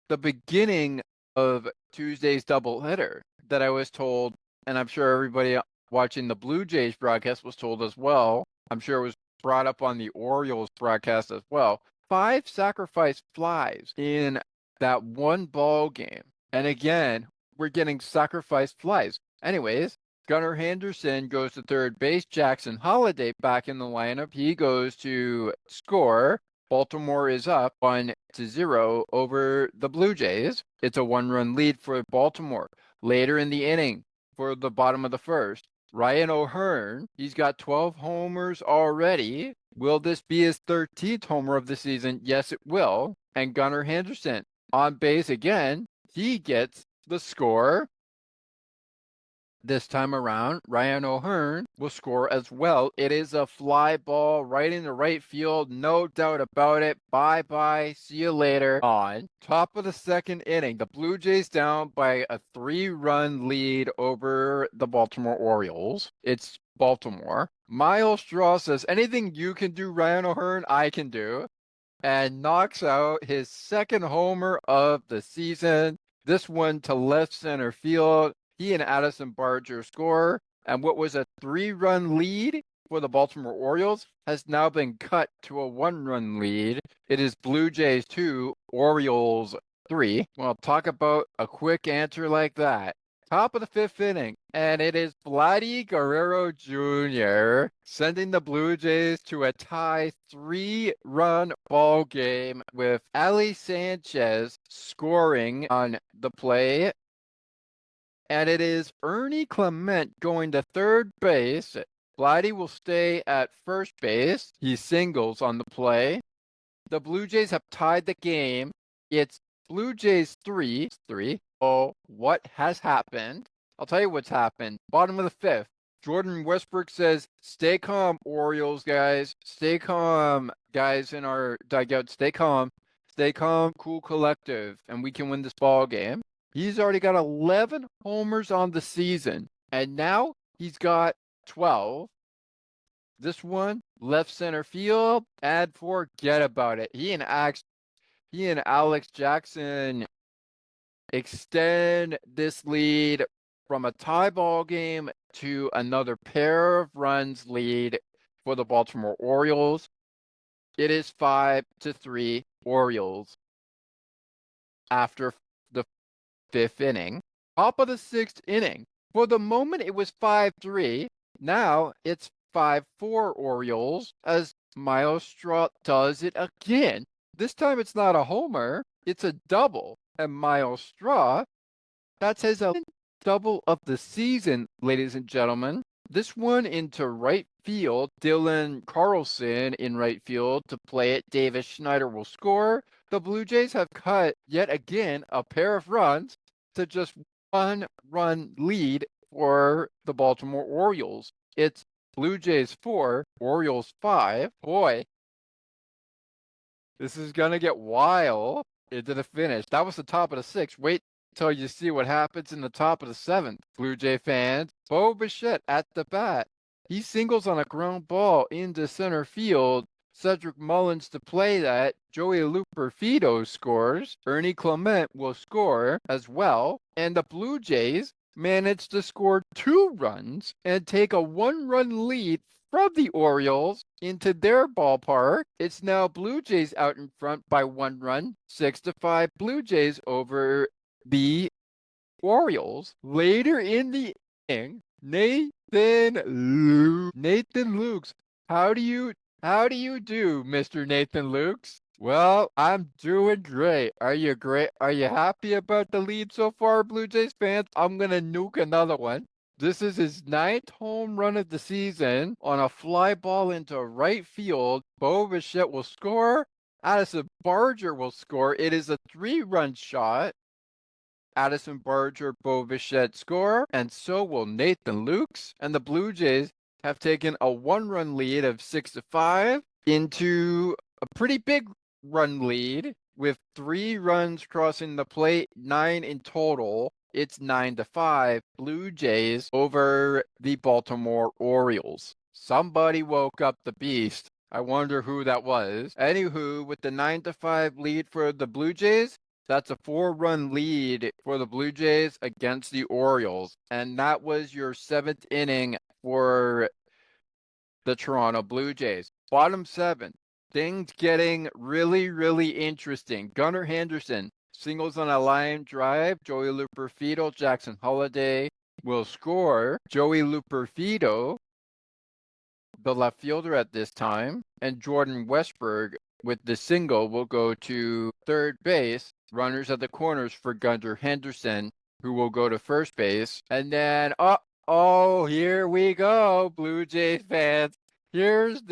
the beginning of Tuesday's doubleheader that I was told, and I'm sure everybody watching the Blue Jays broadcast was told as well. I'm sure it was brought up on the Orioles broadcast as well. 5 sacrifice flies in that one ball game. And again, we're getting sacrifice flies. Anyways, Gunnar Henderson goes to third base. Jackson Holliday back in the lineup. He goes to score. Baltimore is up 1-0 over the Blue Jays. It's a 1-run lead for Baltimore. Later in the inning, for the bottom of the first, Ryan O'Hearn, he's got 12 homers already. Will this be his 13th homer of the season? Yes, it will. And Gunnar Henderson on base again. He gets the score. This time around, Ryan O'Hearn will score as well. It is a fly ball right into right field, no doubt about it. Bye-bye, see you later. On top of the second inning, the Blue Jays down by a 3-run lead over the Baltimore Orioles. It's Baltimore. Miles Straw says, anything you can do, Ryan O'Hearn, I can do. And knocks out his second homer of the season. This one to left center field. He and Addison Barger score, and what was a 3-run lead for the Baltimore Orioles has now been cut to a 1-run lead. It is Blue Jays 2, Orioles 3. Well, talk about a quick answer like that. Top of the 5th inning, and it is Vladdy Guerrero Jr. sending the Blue Jays to a tie 3-run ball game with Ali Sanchez scoring on the play. And it is Ernie Clement going to third base. Vladdy will stay at first base. He singles on the play. The Blue Jays have tied the game. It's Blue Jays 3. Oh, what has happened? I'll tell you what's happened. Bottom of the 5th. Jordan Westbrook says, stay calm, Orioles guys. Stay calm, guys in our dugout. Stay calm. Stay calm, cool collective, and we can win this ball game. He's already got 11 homers on the season, and now he's got 12. This one, left center field, and forget about it. He and Alex Jackson extend this lead from a tie ball game to another pair of runs lead for the Baltimore Orioles. It is 5-3 Orioles after the 5th inning. Top of the 6th inning. For the moment, it was 5-3. Now it's 5-4 Orioles as Miles Straw does it again. This time it's not a homer, it's a double. And Miles Straw, that's his double of the season, ladies and gentlemen. This one into right field. Dylan Carlson in right field to play it. Davis Schneider will score. The Blue Jays have cut yet again a pair of runs to just 1-run lead for the Baltimore Orioles. It's Blue Jays 4, Orioles 5. Boy, this is going to get wild into the finish. That was the top of the 6th. Wait till you see what happens in the top of the 7th. Blue Jay fans, Bo Bichette at the bat. He singles on a ground ball into center field. Cedric Mullins to play that. Joey Luperfido scores. Ernie Clement will score as well. And the Blue Jays managed to score 2 runs and take a 1-run lead from the Orioles into their ballpark. It's now Blue Jays out in front by 1 run, 6-5 Blue Jays over the Orioles. Later in the inning, Nathan Lukes. How do you do, Mr. Nathan Lukes? Well, I'm doing great. Are you great? Are you happy about the lead so far, Blue Jays fans? I'm gonna nuke another one. This is his 9th home run of the season on a fly ball into right field. Bo Bichette will score. Addison Barger will score. It is a 3-run shot. Addison Barger, Bo Bichette score, and so will Nathan Lukes. And the Blue Jays have taken a 1-run lead of 6-5 into a pretty big run lead with 3 runs crossing the plate, 9 in total. It's 9-5 Blue Jays over the Baltimore Orioles. Somebody woke up the beast. I wonder who that was. Anywho, with the 9-5 lead for the Blue Jays, That's a 4-run lead for the Blue Jays against the Orioles. And that was your 7th inning for the Toronto Blue Jays. Bottom 7. Things getting really, really interesting. Gunnar Henderson singles on a line drive. Joey Luperfido, Jackson Holliday will score. Joey Luperfido, the left fielder at this time, and Jordan Westberg with the single will go to third base. Runners at the corners for Gunnar Henderson, who will go to first base. And then, here we go, Blue Jays fans. Here's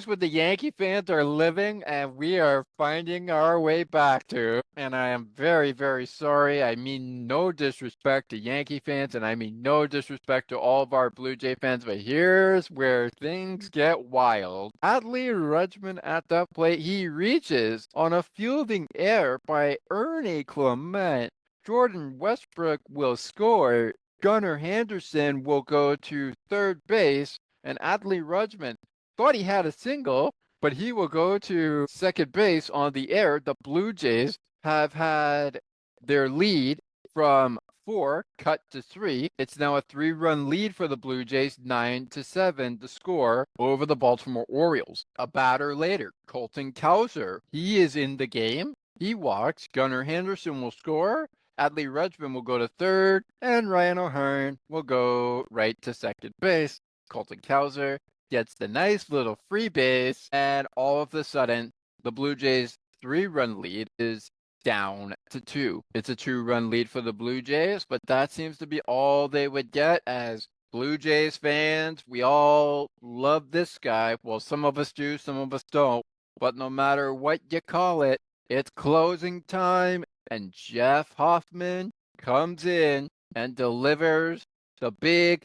what the Yankee fans are living and we are finding our way back to. And I am very, very sorry. I mean no disrespect to Yankee fans and I mean no disrespect to all of our Blue Jay fans, but here's where things get wild. Adley Rutschman at the plate. He reaches on a fielding error by Ernie Clement. Jordan Westbrook will score. Gunnar Henderson will go to third base. And Adley Rutschman thought he had a single, but he will go to second base on the air. The Blue Jays have had their lead from 4 cut to 3. It's now a 3-run lead for the Blue Jays, 9-7 the score over the Baltimore Orioles. A batter later, Colton Cowser. He is in the game. He walks. Gunnar Henderson will score. Adley Rutschman will go to third, and Ryan O'Hearn will go right to second base. Colton Cowser gets the nice little free base, and all of a sudden, the Blue Jays' 3-run lead is down to 2. It's a 2-run lead for the Blue Jays, but that seems to be all they would get as Blue Jays fans. We all love this guy. Well, some of us do, some of us don't. But no matter what you call it, it's closing time, and Jeff Hoffman comes in and delivers the big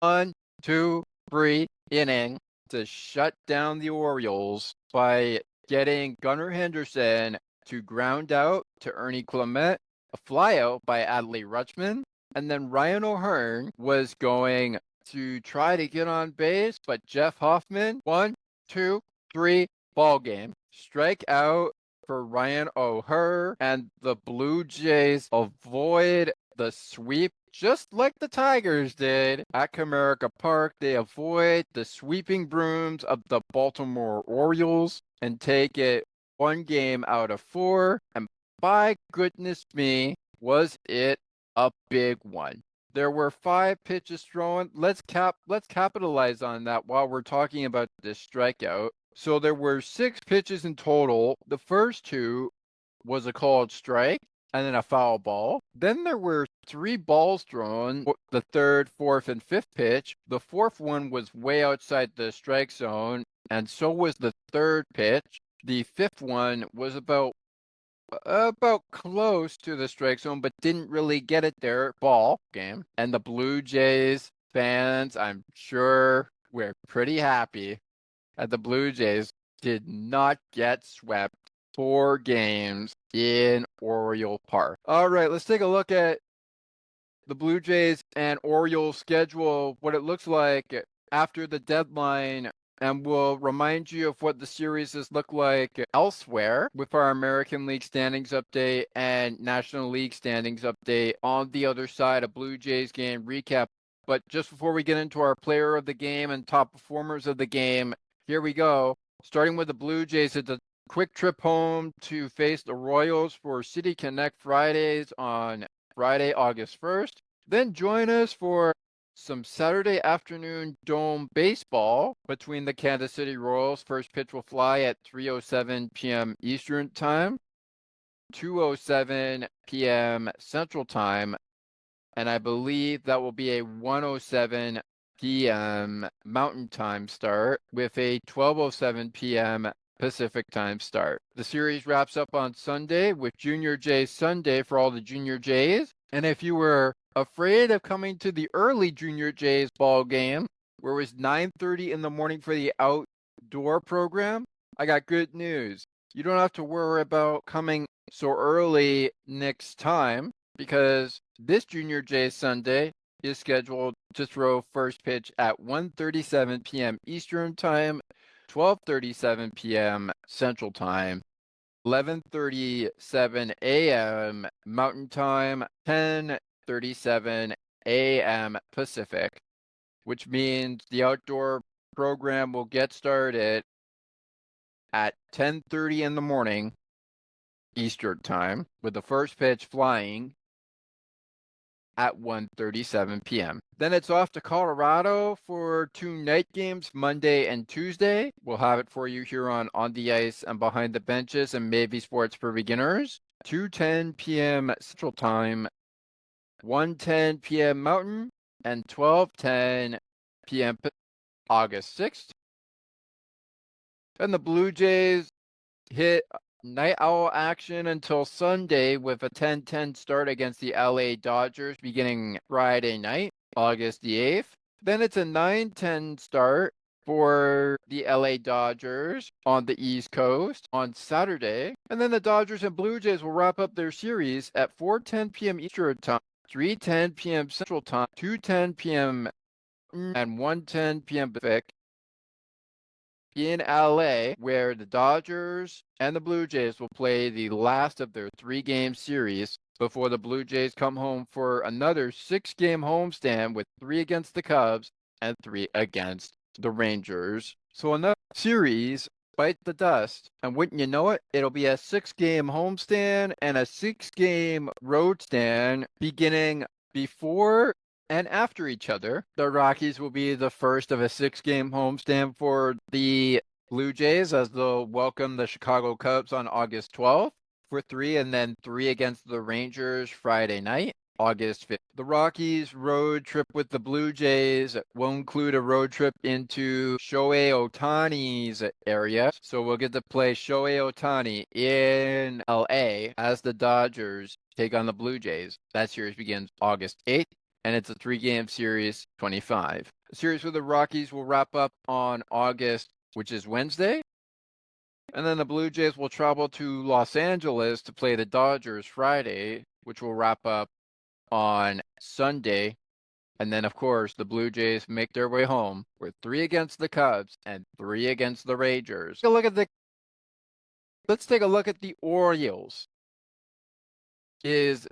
1-2-3 inning to shut down the Orioles by getting Gunnar Henderson to ground out to Ernie Clement, a flyout by Adley Rutschman, and then Ryan O'Hearn was going to try to get on base, but Jeff Hoffman, 1-2-3 ball game, strike out for Ryan O'Hearn, and the Blue Jays avoid the sweep just like the Tigers did at Comerica Park. They avoid the sweeping brooms of the Baltimore Orioles and take it 1 game out of 4. And by goodness me, was it a big one. There were 5 pitches thrown. Let's capitalize on that while we're talking about this strikeout. So there were 6 pitches in total. The first 2 was a called strike and then a foul ball. Then there were 3 balls thrown, the 3rd, 4th, and 5th pitch. The 4th one was way outside the strike zone, and so was the 3rd pitch. The 5th one was about close to the strike zone, but didn't really get it there. Ball game. And the Blue Jays fans, I'm sure, were pretty happy that the Blue Jays did not get swept 4 games in Oriole Park. All right, let's take a look at the Blue Jays and Orioles schedule, what it looks like after the deadline, and we'll remind you of what the series has looked like elsewhere with our American League standings update and National League standings update on the other side, a Blue Jays game recap. But just before we get into our player of the game and top performers of the game, here we go. Starting with the Blue Jays, it's a quick trip home to face the Royals for City Connect Fridays on Friday, August 1st. Then join us for some Saturday afternoon dome baseball between the Kansas City Royals. First pitch will fly at 3:07 p.m. Eastern Time, 2:07 p.m. Central Time, and I believe that will be a 1:07 p.m. Mountain Time start with a 12:07 p.m. Pacific Time start. The series wraps up on Sunday with Junior Jays Sunday for all the Junior Jays. And if you were afraid of coming to the early Junior Jays ball game, where it was 9:30 in the morning for the outdoor program, I got good news. You don't have to worry about coming so early next time, because this Junior Jays Sunday is scheduled to throw first pitch at 1:37 p.m. Eastern Time, 12:37 p.m. Central Time. 11:37 a.m. Mountain Time, 10:37 a.m. Pacific, which means the outdoor program will get started at 10:30 in the morning Eastern Time, with the first pitch flying at 1:37 p.m. Then it's off to Colorado for 2 night games, Monday and Tuesday. We'll have it for you here on the Ice and Behind the Benches and maybe Sports for Beginners. 2:10 p.m. Central Time, 1:10 p.m. Mountain, and 12:10 p.m. August 6th. And the Blue Jays hit night owl action until Sunday with a 10-10 start against the LA Dodgers beginning Friday night, August the 8th. Then it's a 9-10 start for the LA Dodgers on the East Coast on Saturday. And then the Dodgers and Blue Jays will wrap up their series at 4:10 p.m. Eastern Time, 3:10 p.m. Central Time, 2:10 p.m. and 1:10 p.m. Pacific in LA, where the Dodgers and the Blue Jays will play the last of their 3-game series before the Blue Jays come home for another 6-game homestand with 3 against the Cubs and 3 against the Rangers. So another series, bite the dust, and wouldn't you know it, it'll be a 6-game homestand and a 6-game road stand beginning before and after each other. The Rockies will be the first of a 6-game homestand for the Blue Jays, as they'll welcome the Chicago Cubs on August 12th for 3, and then 3 against the Rangers Friday night, August 5th. The Rockies road trip with the Blue Jays will include a road trip into Shohei Ohtani's area. So we'll get to play Shohei Ohtani in LA as the Dodgers take on the Blue Jays. That series begins August 8th. And it's a 3-game series, 25. The series with the Rockies will wrap up on August, which is Wednesday. And then the Blue Jays will travel to Los Angeles to play the Dodgers Friday, which will wrap up on Sunday. And then, of course, the Blue Jays make their way home with 3 against the Cubs and 3 against the Rangers. Let's take a look at the Orioles'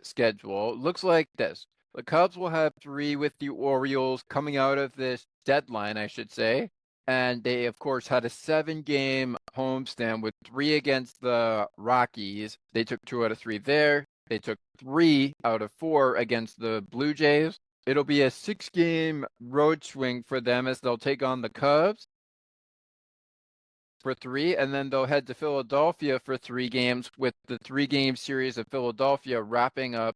schedule. Looks like this. The Cubs will have 3 with the Orioles coming out of this deadline, I should say. And they, of course, had a 7-game homestand with 3 against the Rockies. They took 2 out of 3 there. They took 3 out of 4 against the Blue Jays. It'll be a 6-game road swing for them as they'll take on the Cubs for 3, and then they'll head to Philadelphia for 3 games, with the 3-game series of Philadelphia wrapping up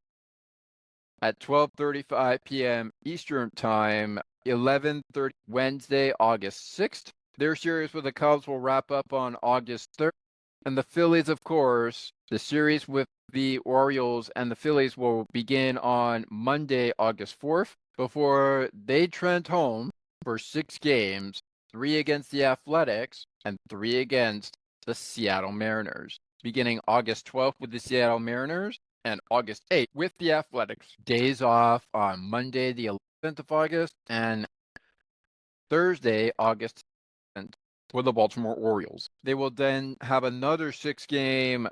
at 12:35 p.m. Eastern Time, 11:30 Wednesday, August 6th. Their series with the Cubs will wrap up on August 3rd. And the Phillies, of course, the series with the Orioles and the Phillies will begin on Monday, August 4th, before they trend home for 6 games, 3 against the Athletics and 3 against the Seattle Mariners. Beginning August 12th with the Seattle Mariners, and August 8th with the Athletics. Days off on Monday, the 11th of August, and Thursday, August 7th, for the Baltimore Orioles. They will then have another 6-game.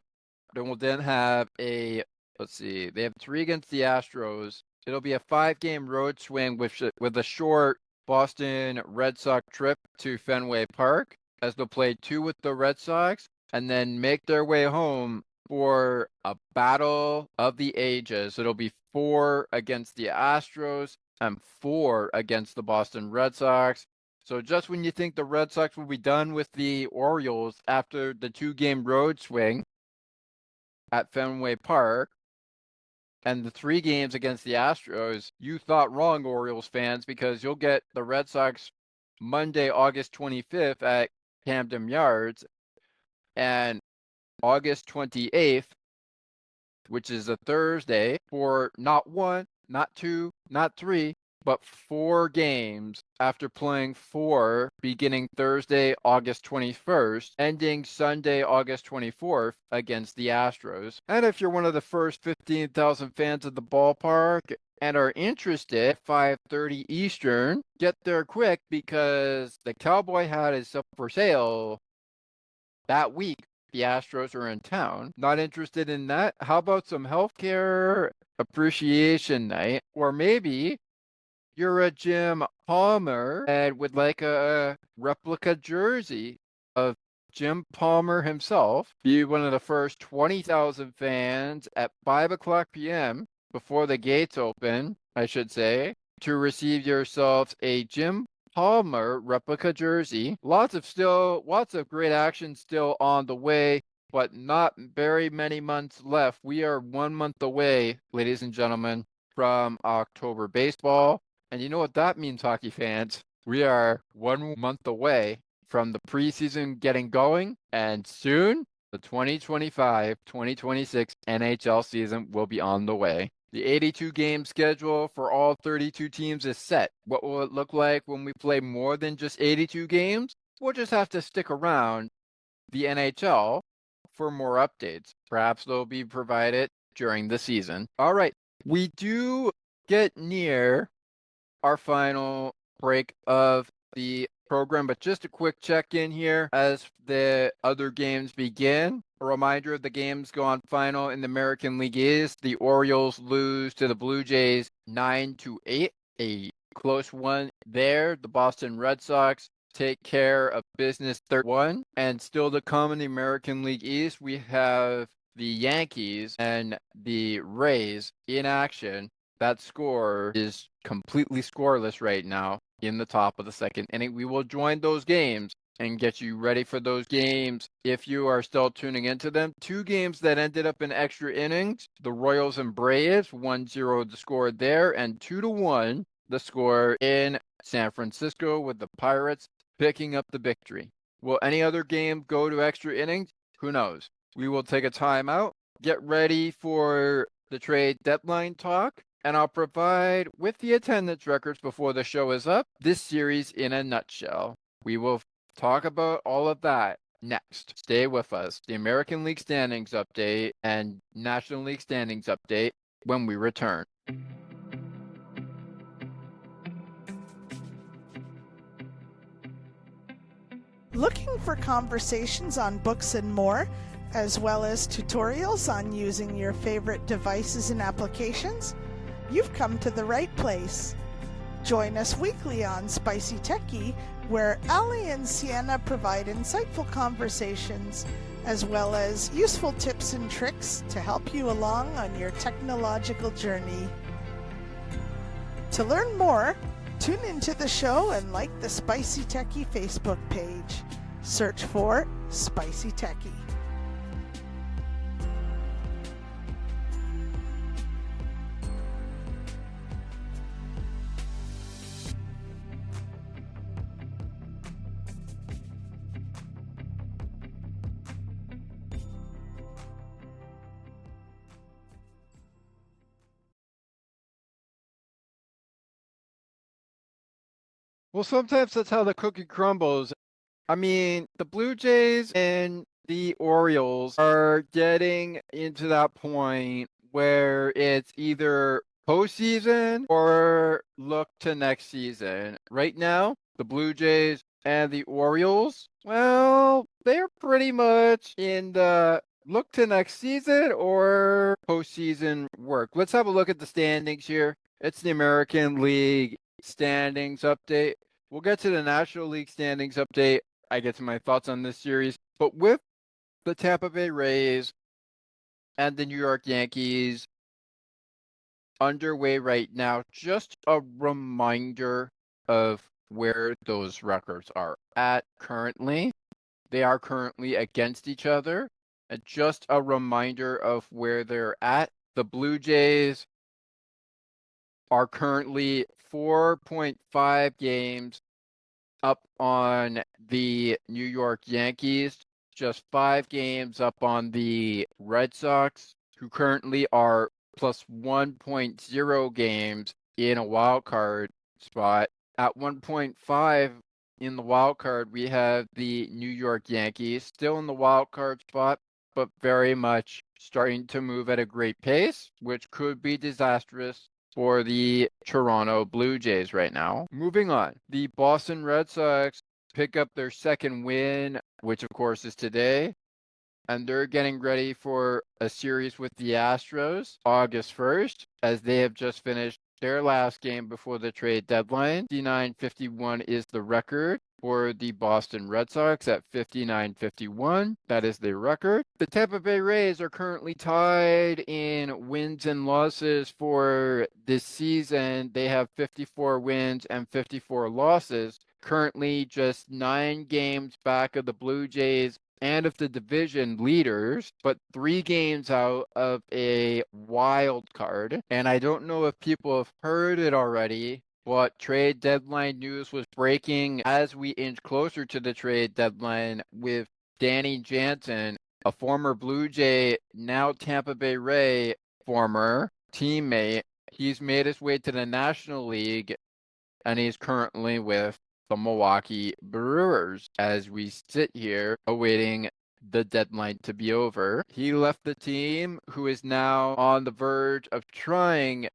They will then have they have 3 against the Astros. It'll be a 5-game road swing with a short Boston Red Sox trip to Fenway Park, as they'll play 2 with the Red Sox and then make their way home for a battle of the ages. It'll be 4 against the Astros and 4 against the Boston Red Sox. So just when you think the Red Sox will be done with the Orioles after the 2-game road swing at Fenway Park and the 3 games against the Astros, you thought wrong, Orioles fans, because you'll get the Red Sox Monday, August 25th at Camden Yards, and August 28th, which is a Thursday, for not 1, not 2, not 3, but 4 games after playing 4 beginning Thursday, August 21st, ending Sunday, August 24th against the Astros. And if you're one of the first 15,000 fans of the ballpark and are interested, 5:30 Eastern, get there quick, because the Cowboy hat is up for sale that week the Astros are in town. Not interested in that? How about some healthcare appreciation night? Or maybe you're a Jim Palmer and would like a replica jersey of Jim Palmer himself. Be one of the first 20,000 fans at 5 o'clock p.m. before the gates open, I should say, to receive yourselves a Jim Palmer replica jersey. Lots of great action still on the way, but not very many months left. We are 1 month away, ladies and gentlemen, from October baseball. And you know what that means, hockey fans? We are 1 month away from the preseason getting going, and soon the 2025-2026 NHL season will be on the way. The 82 game schedule for all 32 teams is set. What will it look like when we play more than just 82 games? We'll just have to stick around the NHL for more updates. Perhaps they'll be provided during the season. All right, we do get near our final break of the program, but just a quick check-in here as the other games begin. A reminder of the games go on final in the American League East. The Orioles lose to the Blue Jays 9-8, a close one there. The Boston Red Sox take care of business 3-1. And still to come in the American League East, we have the Yankees and the Rays in action. That score is completely scoreless right now in the top of the second inning. We will join those games and get you ready for those games if you are still tuning into them. Two games that ended up in extra innings. The Royals and Braves, 1-0 the score there, and 2-1 the score in San Francisco, with the Pirates picking up the victory. Will any other game go to extra innings? Who knows? We will take a timeout, get ready for the trade deadline talk, and I'll provide, with the attendance records before the show is up, this series in a nutshell. We will talk about all of that next. Stay with us. The American League Standings update and National League Standings update when we return. Looking for conversations on books and more, as well as tutorials on using your favorite devices and applications? You've come to the right place. Join us weekly on Spicy Techie, where Ali and Sienna provide insightful conversations, as well as useful tips and tricks to help you along on your technological journey. To learn more, tune into the show and like the Spicy Techie Facebook page. Search for Spicy Techie. Well, sometimes that's how the cookie crumbles. I mean, the Blue Jays and the Orioles are getting into that point where it's either postseason or look to next season. Right now, the Blue Jays and the Orioles, well, they're pretty much in the look to next season or postseason work. Let's have a look at the standings here. It's the American League Standings update. We'll get to the National League Standings update. I get to my thoughts on this series. But with the Tampa Bay Rays and the New York Yankees underway right now, just a reminder of where those records are at currently. They are currently against each other. And just a reminder of where they're at. The Blue Jays are currently 4.5 games up on the New York Yankees, just 5 games up on the Red Sox, who currently are plus 1.0 games in a wild card spot. At 1.5 in the wild card, we have the New York Yankees, still in the wild card spot, but very much starting to move at a great pace, which could be disastrous for the Toronto Blue Jays right now. Moving on, the Boston Red Sox pick up their second win, which of course is today. and they're getting ready for a series with the Astros August 1st, as they have just finished their last game before the trade deadline. 59-51 is the record for the Boston Red Sox at 59-51. That is their record. The Tampa Bay Rays are currently tied in wins and losses for this season. They have 54 wins and 54 losses. Currently just 9 games back of the Blue Jays and of the division leaders, but 3 games out of a wild card. And I don't know if people have heard it already, but trade deadline news was breaking as we inch closer to the trade deadline with Danny Jansen, a former Blue Jay, now Tampa Bay Ray former teammate. He's made his way to the National League, and he's currently with the Milwaukee Brewers as we sit here awaiting the deadline to be over. He left the team, who is now on the verge of trying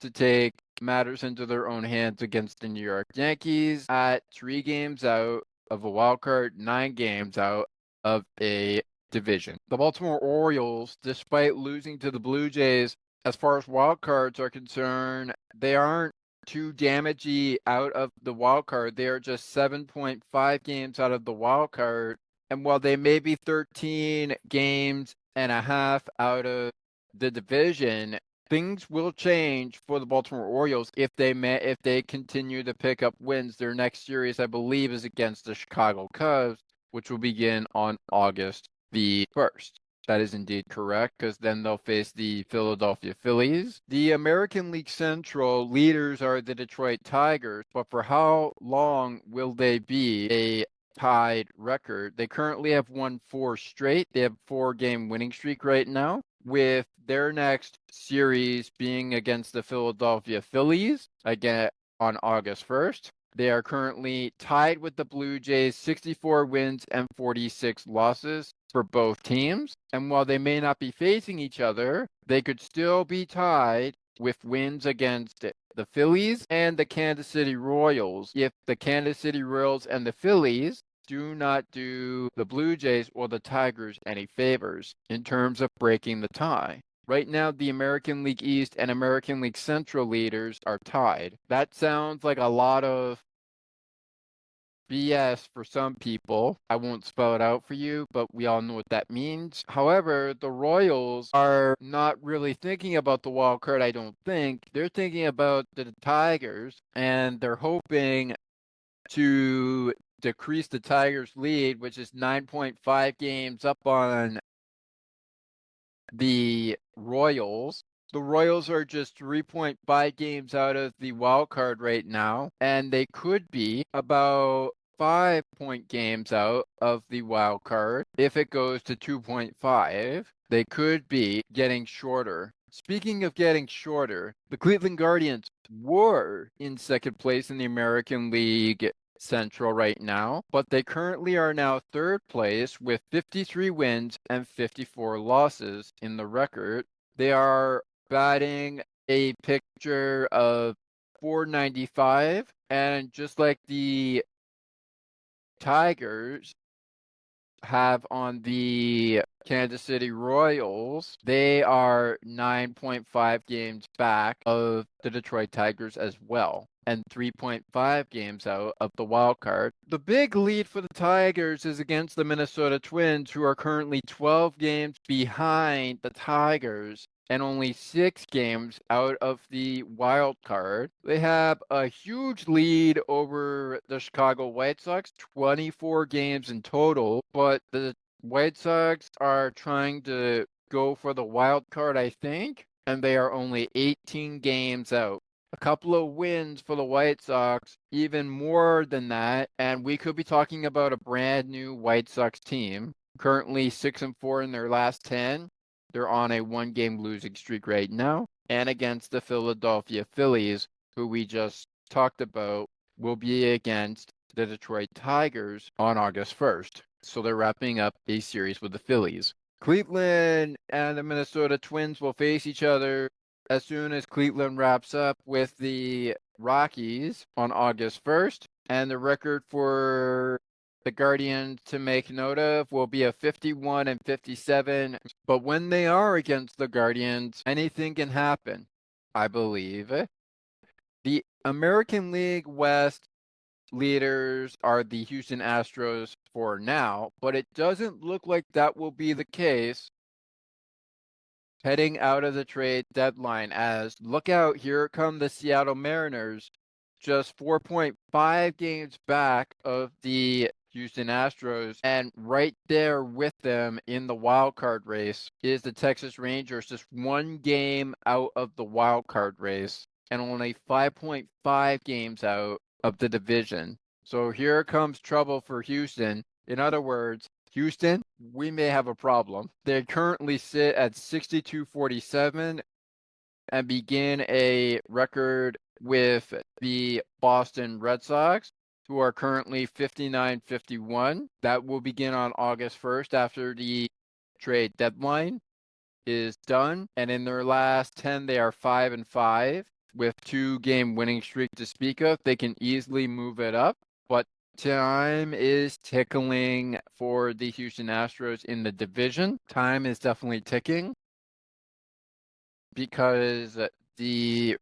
to take matters into their own hands against the New York Yankees at 3 games out of a wild card, 9 games out of a division. The Baltimore Orioles, despite losing to the Blue Jays, as far as wild cards are concerned, they aren't too damaging out of the wild card. They are just 7.5 games out of the wild card. And while they may be 13 games and a half out of the division, things will change for the Baltimore Orioles if they continue to pick up wins. Their next series, I believe, is against the Chicago Cubs, which will begin on August the 1st. That is indeed correct, because then they'll face the Philadelphia Phillies. The American League Central leaders are the Detroit Tigers, but for how long will they be a tied record? They currently have won 4 straight. They have a 4-game winning streak right now, with their next series being against the Philadelphia Phillies again on August 1st. They are currently tied with the Blue Jays, 64 wins and 46 losses for both teams. And while they may not be facing each other, they could still be tied with wins against the Phillies and the Kansas City Royals if the Kansas City Royals and the Phillies do not do the Blue Jays or the Tigers any favors in terms of breaking the tie. Right now, the American League East and American League Central leaders are tied. That sounds like a lot of BS for some people. I won't spell it out for you, but we all know what that means. However, the Royals are not really thinking about the wild card, I don't think. They're thinking about the Tigers, and they're hoping to decrease the Tigers' lead, which is 9.5 games up on the Royals. The Royals are just 3.5 games out of the wild card right now, and they could be about 5-point games out of the wild card. If it goes to 2.5, they could be getting shorter. Speaking of getting shorter, the Cleveland Guardians were in second place in the American League Central right now, but they currently are now third place with 53 wins and 54 losses in the record. They are batting a picture of .495, and just like the Tigers have on the Kansas City Royals, they are 9.5 games back of the Detroit Tigers as well, and 3.5 games out of the wild card. The big lead for the Tigers is against the Minnesota Twins, who are currently 12 games behind the Tigers and only 6 games out of the wild card. They have a huge lead over the Chicago White Sox, 24 games in total, but the White Sox are trying to go for the wild card, I think, and they are only 18 games out. A couple of wins for the White Sox, even more than that, and we could be talking about a brand new White Sox team, currently 6-4 in their last 10. They're on a 1-game losing streak right now, and against the Philadelphia Phillies, who we just talked about, will be against the Detroit Tigers on August 1st. So they're wrapping up a series with the Phillies. Cleveland and the Minnesota Twins will face each other as soon as Cleveland wraps up with the Rockies on August 1st. And the record for the Guardians to make note of will be a 51 and 57. But when they are against the Guardians, anything can happen, I believe. The American League West leaders are the Houston Astros for now, but it doesn't look like that will be the case heading out of the trade deadline. As look out, here come the Seattle Mariners, just 4.5 games back of the Houston Astros, and right there with them in the wild card race is the Texas Rangers, just one game out of the wild card race and only 5.5 games out of the division. So here comes trouble for Houston. In other words, Houston, we may have a problem. They currently sit at 62-47 and begin a record with the Boston Red Sox, who are currently 59-51. That will begin on August 1st after the trade deadline is done. And in their last 10, they are 5-5 with 2-game winning streak to speak of. They can easily move it up, but time is tickling for the Houston Astros in the division. Time is definitely ticking because the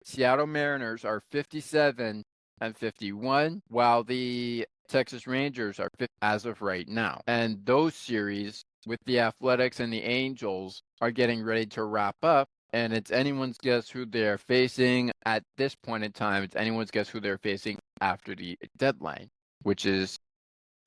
Seattle Mariners are 57 and 51, while the Texas Rangers are 50 as of right now. And those series with the Athletics and the Angels are getting ready to wrap up. And it's anyone's guess who they're facing at this point in time. It's anyone's guess who they're facing after the deadline, which is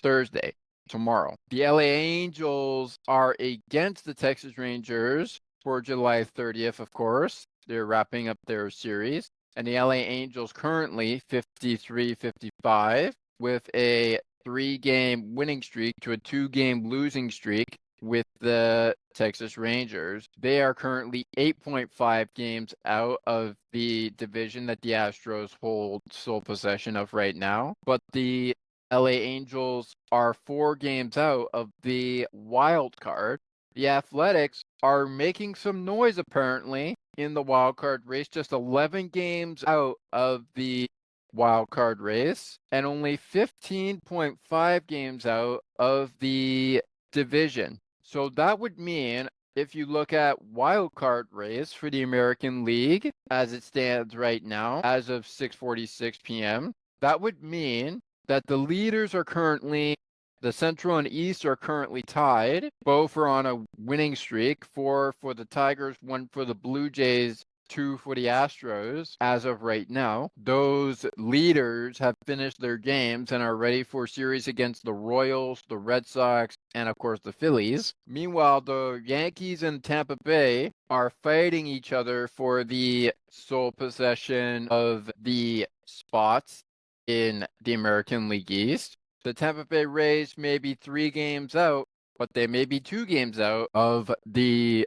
Thursday, tomorrow. The LA Angels are against the Texas Rangers for July 30th, of course. They're wrapping up their series. And the LA Angels currently 53-55 with a 3-game winning streak to a 2-game losing streak with the Texas Rangers. They are currently 8.5 games out of the division that the Astros hold sole possession of right now. But the LA Angels are 4 games out of the wild card. The Athletics are making some noise apparently in the wild card race, just 11 games out of the wild card race and only 15.5 games out of the division. So that would mean if you look at wild card race for the American League as it stands right now, as of 6:46 p.m., that would mean that the leaders are currently, the Central and East are currently tied. Both are on a winning streak, 4 for the Tigers, 1 for the Blue Jays, 2 for the Astros as of right now. Those leaders have finished their games and are ready for series against the Royals, the Red Sox, and of course the Phillies. Meanwhile, the Yankees and Tampa Bay are fighting each other for the sole possession of the spots in the American League East. The Tampa Bay Rays may be 3 games out, but they may be 2 games out of the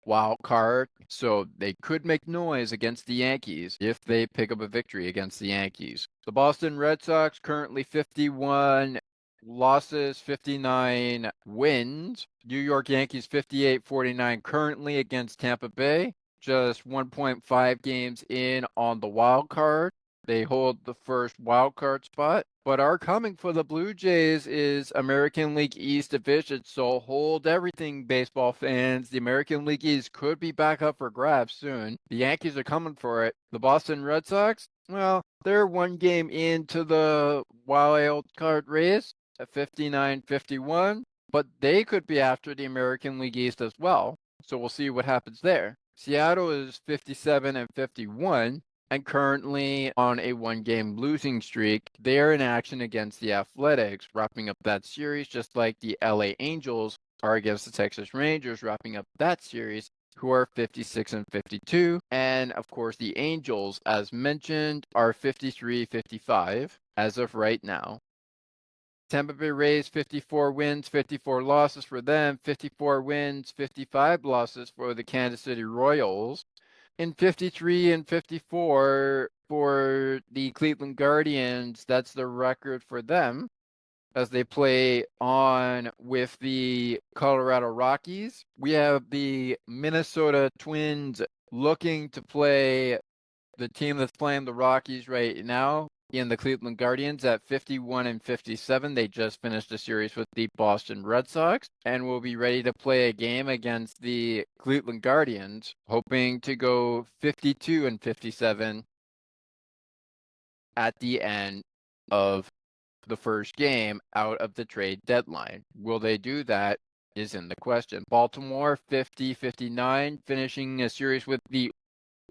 wild card, so they could make noise against the Yankees if they pick up a victory against the Yankees. The Boston Red Sox currently 51 losses, 59 wins. New York Yankees 58-49 currently against Tampa Bay, just 1.5 games in on the wild card. They hold the first wild card spot, but are coming for the Blue Jays is American League East division, so hold everything, baseball fans. The American League East could be back up for grabs soon. The Yankees are coming for it. The Boston Red Sox, well, they're 1 game into the wild card race at 59-51, but they could be after the American League East as well, so we'll see what happens there. Seattle is 57-51. And currently on a 1-game losing streak. They're in action against the Athletics, wrapping up that series, just like the LA Angels are against the Texas Rangers, wrapping up that series, who are 56-52. And of course, the Angels, as mentioned, are 53-55 as of right now. Tampa Bay Rays, 54 wins, 54 losses for them, 54 wins, 55 losses for the Kansas City Royals. In 53-54 for the Cleveland Guardians, that's the record for them as they play on with the Colorado Rockies. We have the Minnesota Twins looking to play the team that's playing the Rockies right now, in the Cleveland Guardians at 51-57. They just finished a series with the Boston Red Sox and will be ready to play a game against the Cleveland Guardians, hoping to go 52-57 at the end of the first game out of the trade deadline. Will they do that is in the question. Baltimore 50-59, finishing a series with the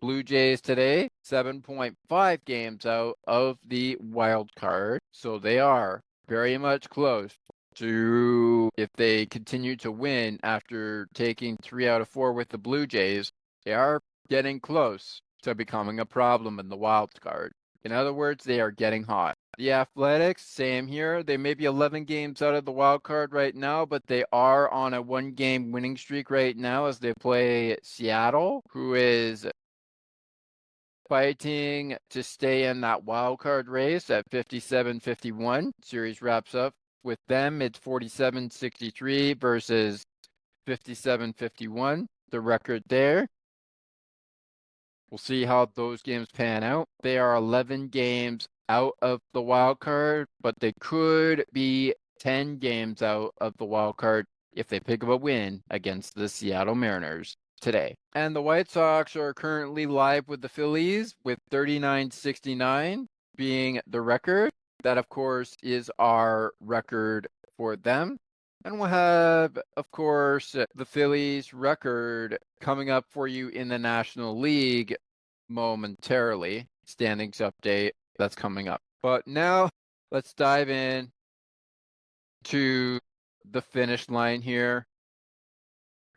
Blue Jays today, 7.5 games out of the wild card. So they are very much close to, if they continue to win after taking 3 out of 4 with the Blue Jays, they are getting close to becoming a problem in the wild card. In other words, they are getting hot. The Athletics, same here. They may be 11 games out of the wild card right now, but they are on a 1-game winning streak right now as they play Seattle, who is fighting to stay in that wild card race at 57-51. Series wraps up with them. It's 47-63 versus 57-51. The record there. We'll see how those games pan out. They are 11 games out of the wild card, but they could be 10 games out of the wild card if they pick up a win against the Seattle Mariners today. And the White Sox are currently live with the Phillies with 39-69 being the record. That, of course, is our record for them. And we'll have, of course, the Phillies record coming up for you in the National League momentarily. Standings update, that's coming up. But now let's dive in to the finish line here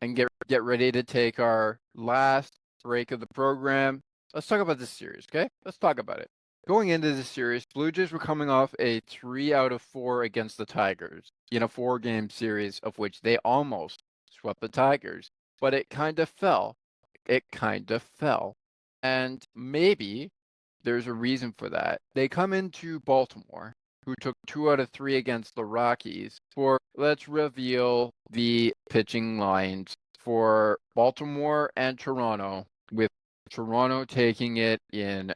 and get ready to take our last break of the program. Let's talk about this series, okay? Let's talk about it. Going into this series, Blue Jays were coming off a 3 out of 4 against the Tigers in a 4-game series of which they almost swept the Tigers, but it kind of fell. And maybe there's a reason for that. They come into Baltimore, who took 2 out of 3 against the Rockies. Let's reveal the pitching lines for Baltimore and Toronto, with Toronto taking it in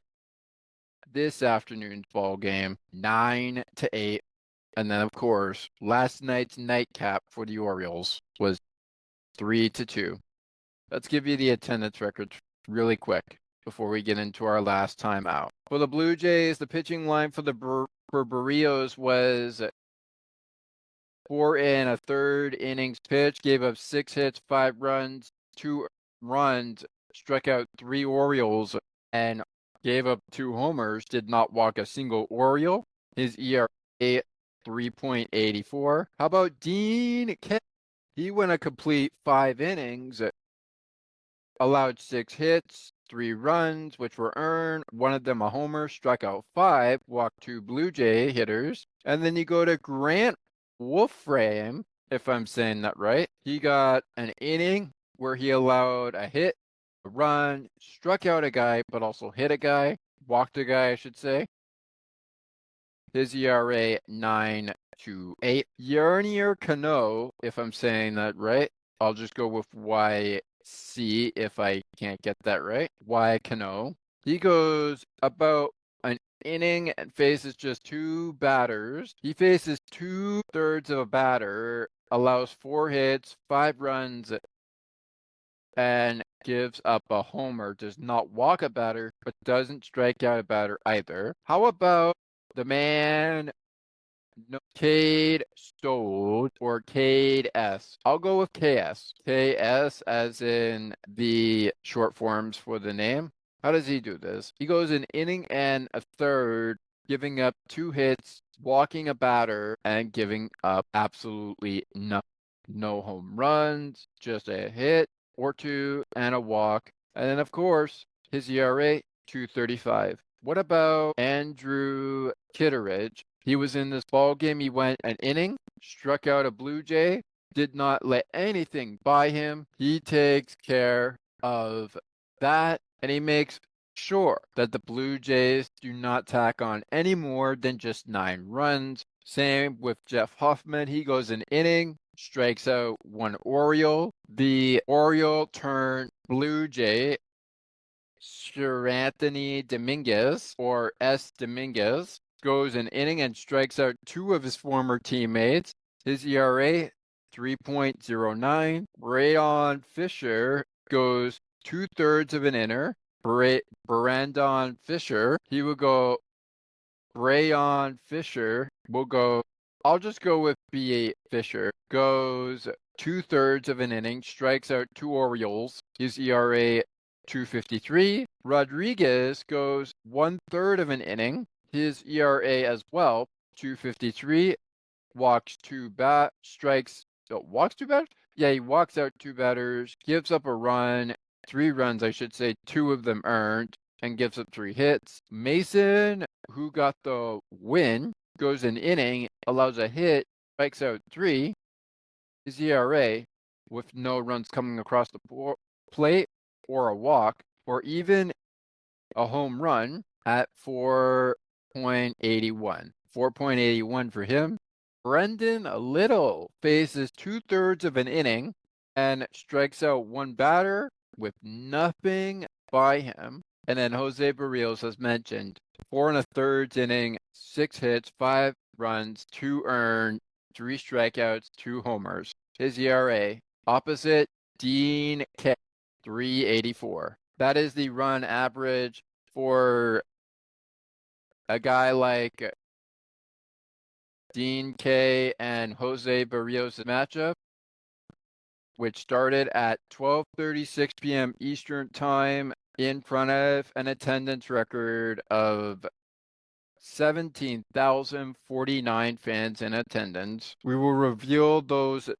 this afternoon's ball game, 9-8. And then, of course, last night's nightcap for the Orioles was 3-2. Let's give you the attendance records really quick before we get into our last time out. For the Blue Jays, the pitching line for the Barrios was 4 1/3 innings pitched, gave up 6 hits, 5 runs, 2 runs, struck out 3 Orioles, and gave up 2 homers, did not walk a single Oriole. His ERA 3.84. How about Dean Kemp? He went a complete 5 innings, allowed 6 hits, 3 runs, which were earned, one of them a homer, struck out 5, walked 2 Blue Jay hitters. And then you go to Grant Wolfram, if I'm saying that right. He got an inning where he allowed a hit, a run, struck out a guy, but also hit a guy, walked a guy, I should say. His ERA 9.28. Yarnier Cano, if I'm saying that right. I'll just go with YC if I can't get that right. Y Cano. He goes about an inning and faces just 2 batters. He faces 2/3 of a batter, allows 4 hits, 5 runs, and gives up a homer. Does not walk a batter, but doesn't strike out a batter either. How about the man, Cade Stoll, or Cade S? I'll go with KS. KS as in the short forms for the name. How does he do this? He goes an inning and a third, giving up 2 hits, walking a batter, and giving up absolutely nothing. No home runs, just a hit or 2 and a walk. And then, of course, his ERA, 2.35. What about Andrew Kitteridge? He was in this ball game. He went an inning, struck out a Blue Jay, did not let anything by him. He takes care of that, and he makes sure that the Blue Jays do not tack on any more than just 9 runs. Same with Jeff Hoffman. He goes an inning, strikes out 1 Oriole. The Oriole turned Blue Jay Anthony Dominguez, or S. Dominguez, goes an inning and strikes out two of his former teammates. His ERA, 3.09. Brayon Fisher goes 2/3 of an inning. Brandon Fisher, Brayon Fisher will go, I'll just go with B. Fisher, goes 2/3 of an inning, strikes out two Orioles. His ERA, 2.53. Rodriguez goes 1/3 of an inning. His ERA as well, 2.53. Walks two walks two batters? Yeah, he walks out two batters, gives up a run, 3 runs, I should say, 2 of them earned, and gives up 3 hits. Mason, who got the win, goes an inning, allows a hit, strikes out 3. His ERA, with no runs coming across the plate, or a walk, or even a home run, at 4.81. 4.81 for him. Brendan Little faces 2/3 of an inning and strikes out one batter with nothing by him. And then Jose Barrios, as mentioned, 4 1/3 inning, 6 hits, 5 runs, 2 earned, 3 strikeouts, 2 homers. His ERA, opposite Dean K, 3.84. That is the run average for a guy like Dean K and Jose Barrios' matchup, which started at 12:36 p.m. Eastern Time, in front of an attendance record of 17,049 fans in attendance. We will reveal those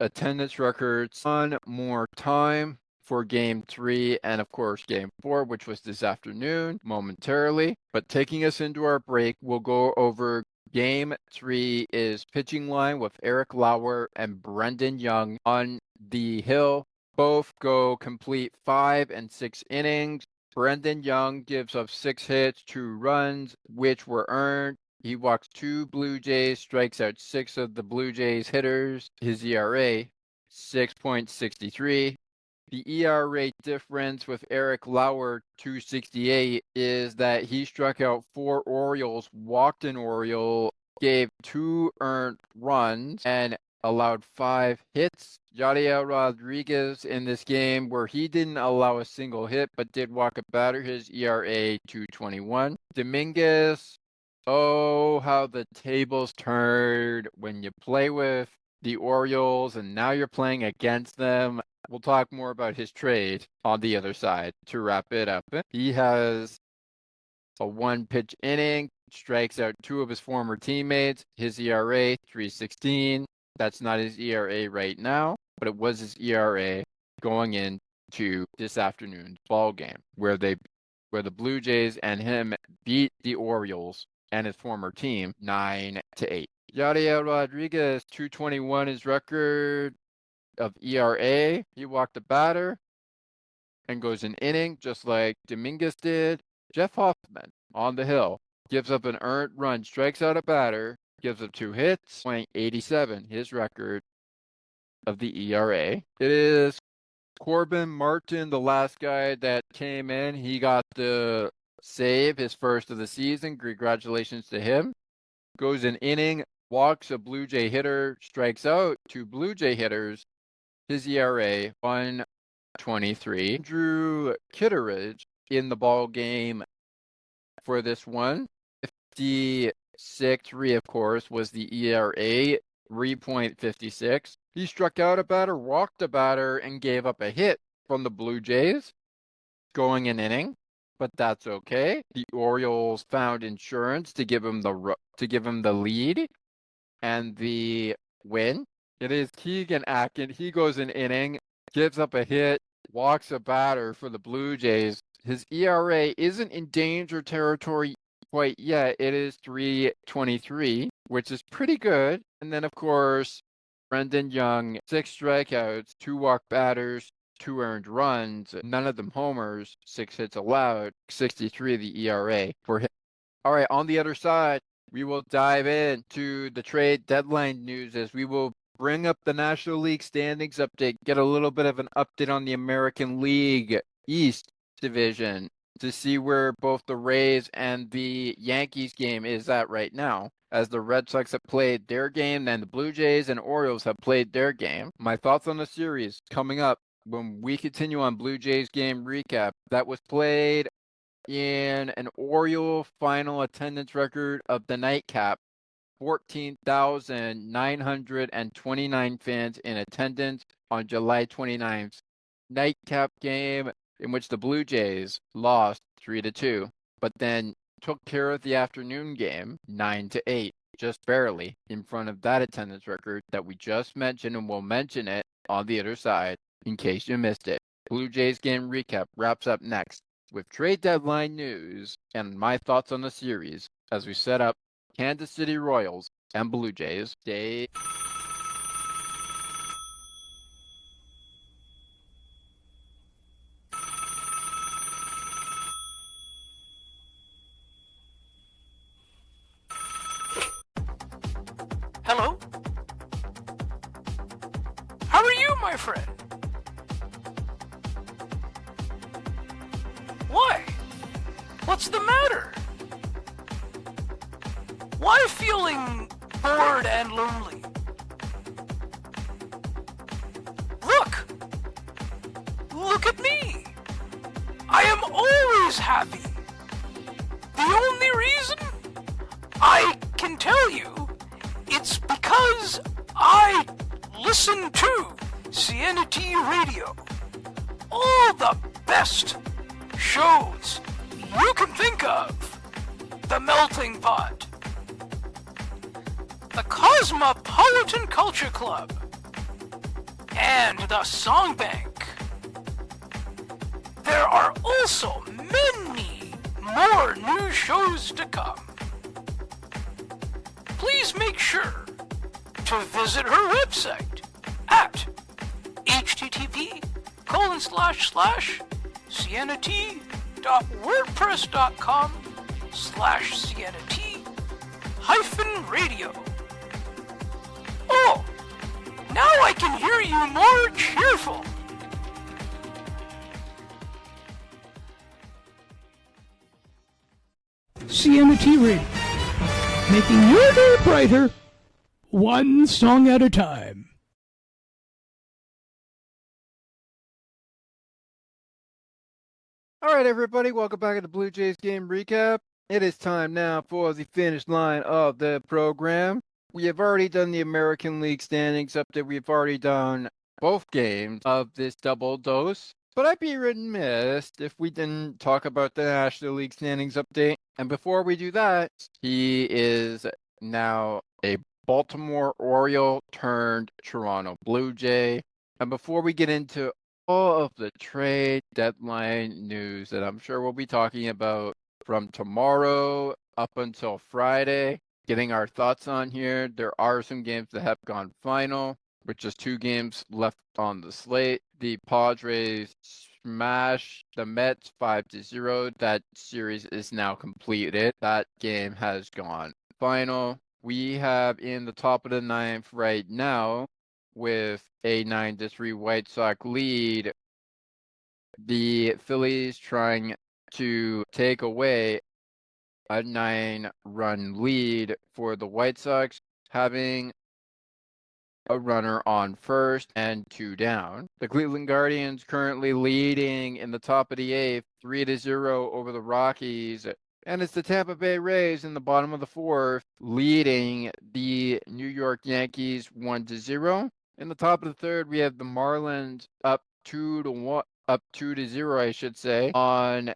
attendance records one more time for Game 3 and, of course, Game 4, which was this afternoon, momentarily. But taking us into our break, we'll go over Game 3 is pitching line with Eric Lauer and Brendan Young on the hill. Both go complete 5 and 6 innings. Brendan Young gives up 6 hits, 2 runs, which were earned. He walks 2 Blue Jays, strikes out 6 of the Blue Jays hitters. His ERA, 6.63. The ERA difference with Eric Lauer, 2.68, is that he struck out 4 Orioles, walked an Oriole, gave 2 earned runs, and allowed 5 hits. Yadiel Rodriguez in this game, where he didn't allow a single hit but did walk a batter, his ERA, 2.21. Dominguez, oh, how the tables turned when you play with the Orioles and now you're playing against them. We'll talk more about his trade on the other side to wrap it up. He has a 1-pitch inning, strikes out 2 of his former teammates. His ERA, 3.16. That's not his ERA right now, but it was his ERA going into this afternoon's ball game, where the Blue Jays and him beat the Orioles and his former team 9-8. Yadiel Rodriguez, 2.21 his record of ERA. He walked a batter and goes an inning, just like Dominguez did. Jeff Hoffman on the hill gives up an earned run, strikes out a batter, gives up 2 hits, 0.87 his record of the ERA. It is Corbin Martin, the last guy that came in. He got the save, his first of the season. Congratulations to him. Goes an inning, walks a Blue Jay hitter, strikes out 2 Blue Jay hitters. His ERA, 1.23. Drew Kitteridge in the ball game for this one. 56.3, of course, was the ERA, 3.56. He struck out a batter, walked a batter, and gave up a hit from the Blue Jays, going an inning. But that's okay. The Orioles found insurance to give him the lead and the win. It is Keegan Atkins. He goes an inning, gives up a hit, walks a batter for the Blue Jays. His ERA isn't in danger territory quite yet. It is 3.23, which is pretty good. And then, of course, Brendan Young, 6 strikeouts, 2 walk batters, 2 earned runs, none of them homers, 6 hits allowed, 63 the ERA for him. All right, on the other side, we will dive into the trade deadline news as we will bring up the National League standings update, get a little bit of an update on the American League East, division to see where both the Rays and the Yankees game is at right now, as the Red Sox have played their game and the Blue Jays and Orioles have played their game. My thoughts on the series coming up when we continue on Blue Jays game recap that was played in an Oriole final attendance record of the nightcap. 14,929 fans in attendance on July 29th. Nightcap game in which the Blue Jays lost 3-2, but then took care of the afternoon game 9-8, just barely in front of that attendance record that we just mentioned, and we'll mention it on the other side in case you missed it. Blue Jays game recap wraps up next with trade deadline news and my thoughts on the series as we set up Kansas City Royals and Blue Jays day. Hello? How are you, my friend? Why? What's the matter? Why feeling bored and lonely? Look! Look at me! I am always happy! The only reason? I can tell you, it's because I listen to CNT Radio. All the best shows you can think of. The Melting Pot, the Cosmopolitan Culture Club, and the Song Bank. There are also many more new shows to come. Please make sure to visit her website at http://sienna-t.wordpress.com/sienna-t-radio. Oh, now I can hear you more cheerful. CNT Radio, making your day brighter, one song at a time. All right, everybody, welcome back to the Blue Jays game recap. It is time now for the finish line of the program. We have already done the American League standings update. We've already done both games of this double dose. But I'd be remiss if we didn't talk about the National League standings update. And before we do that, he is now a Baltimore Oriole turned Toronto Blue Jay. And before we get into all of the trade deadline news that I'm sure we'll be talking about from tomorrow up until Friday, getting our thoughts on here, there are some games that have gone final, with just 2 games left on the slate. The Padres smash the Mets 5-0. That series is now completed. That game has gone final. We have in the top of the 9th right now with a 9-3 White Sox lead. The Phillies trying to take away a 9-run lead for the White Sox, having a runner on first and 2 down. The Cleveland Guardians currently leading in the top of the 8th, 3-0 over the Rockies. And it's the Tampa Bay Rays in the bottom of the 4th, leading the New York Yankees 1-0. In the top of the 3rd, we have the Marlins up 2-0, I should say, on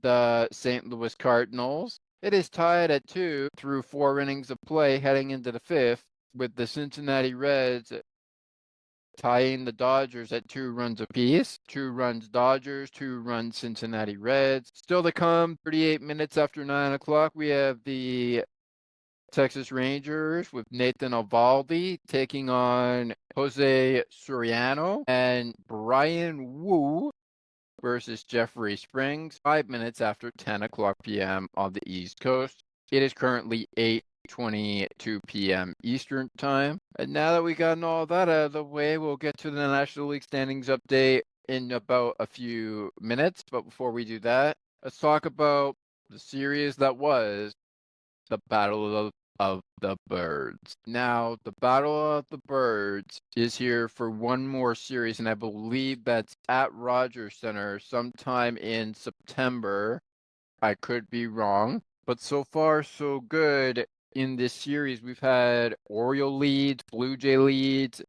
the St. Louis Cardinals. It is tied at 2 through 4 innings of play heading into the 5th, with the Cincinnati Reds tying the Dodgers at 2 runs apiece. 2 runs Dodgers, 2 runs Cincinnati Reds. Still to come, 38 minutes after 9 o'clock, we have the Texas Rangers with Nathan Eovaldi taking on Jose Soriano, and Brian Wu versus Jeffrey Springs 5 minutes after 10 o'clock p.m. on the East Coast. It is currently 8:22 p.m. Eastern Time. And now that we've gotten all that out of the way, we'll get to the National League standings update in about a few minutes. But before we do that, let's talk about the series that was the Battle of the Birds. Now, the Battle of the Birds is here for one more series, and I believe that's at Rogers Center sometime in September. I could be wrong, but so far so good in this series. We've had Oriole leads, Blue Jay leads,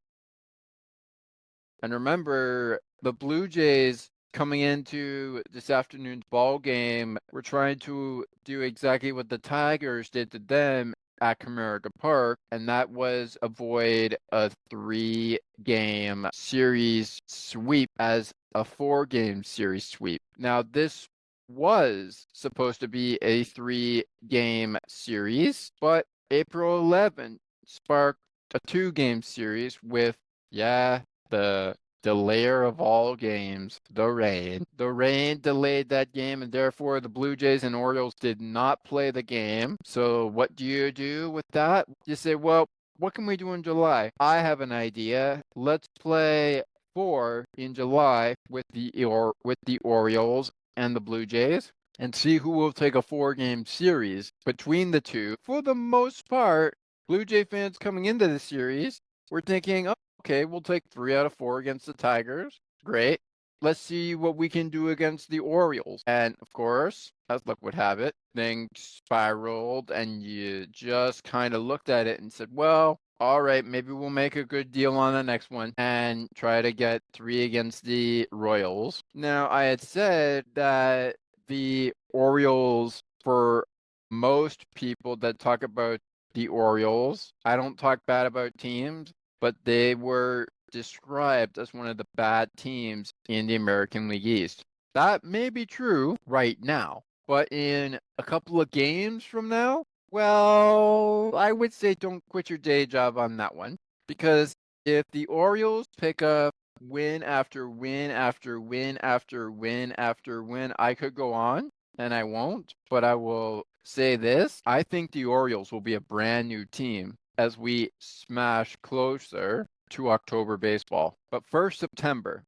and remember the Blue Jays coming into this afternoon's ball game, we're trying to do exactly what the Tigers did to them at Comerica Park, and that was avoid a 3-game series sweep as a 4-game series sweep. Now, this was supposed to be a 3-game series, but April 11th sparked a 2-game series with, the delayer of all games, the rain. The rain delayed that game, and therefore the Blue Jays and Orioles did not play the game. So what do you do with that? You say, well, what can we do in July? I have an idea. Let's play 4 in July with the Orioles and the Blue Jays and see who will take a 4-game series between the two. For the most part, Blue Jay fans coming into the series were thinking, oh, okay, we'll take 3 out of 4 against the Tigers. Great. Let's see what we can do against the Orioles. And of course, as luck would have it, things spiraled and you just kind of looked at it and said, well, all right, maybe we'll make a good deal on the next one and try to get 3 against the Royals. Now, I had said that the Orioles, for most people that talk about the Orioles, I don't talk bad about teams, but they were described as one of the bad teams in the American League East. That may be true right now, but in a couple of games from now, well, I would say don't quit your day job on that one, because if the Orioles pick up win after win after win after win after win, I could go on, and I won't, but I will say this. I think the Orioles will be a brand new team as we smash closer to October baseball. But first, September.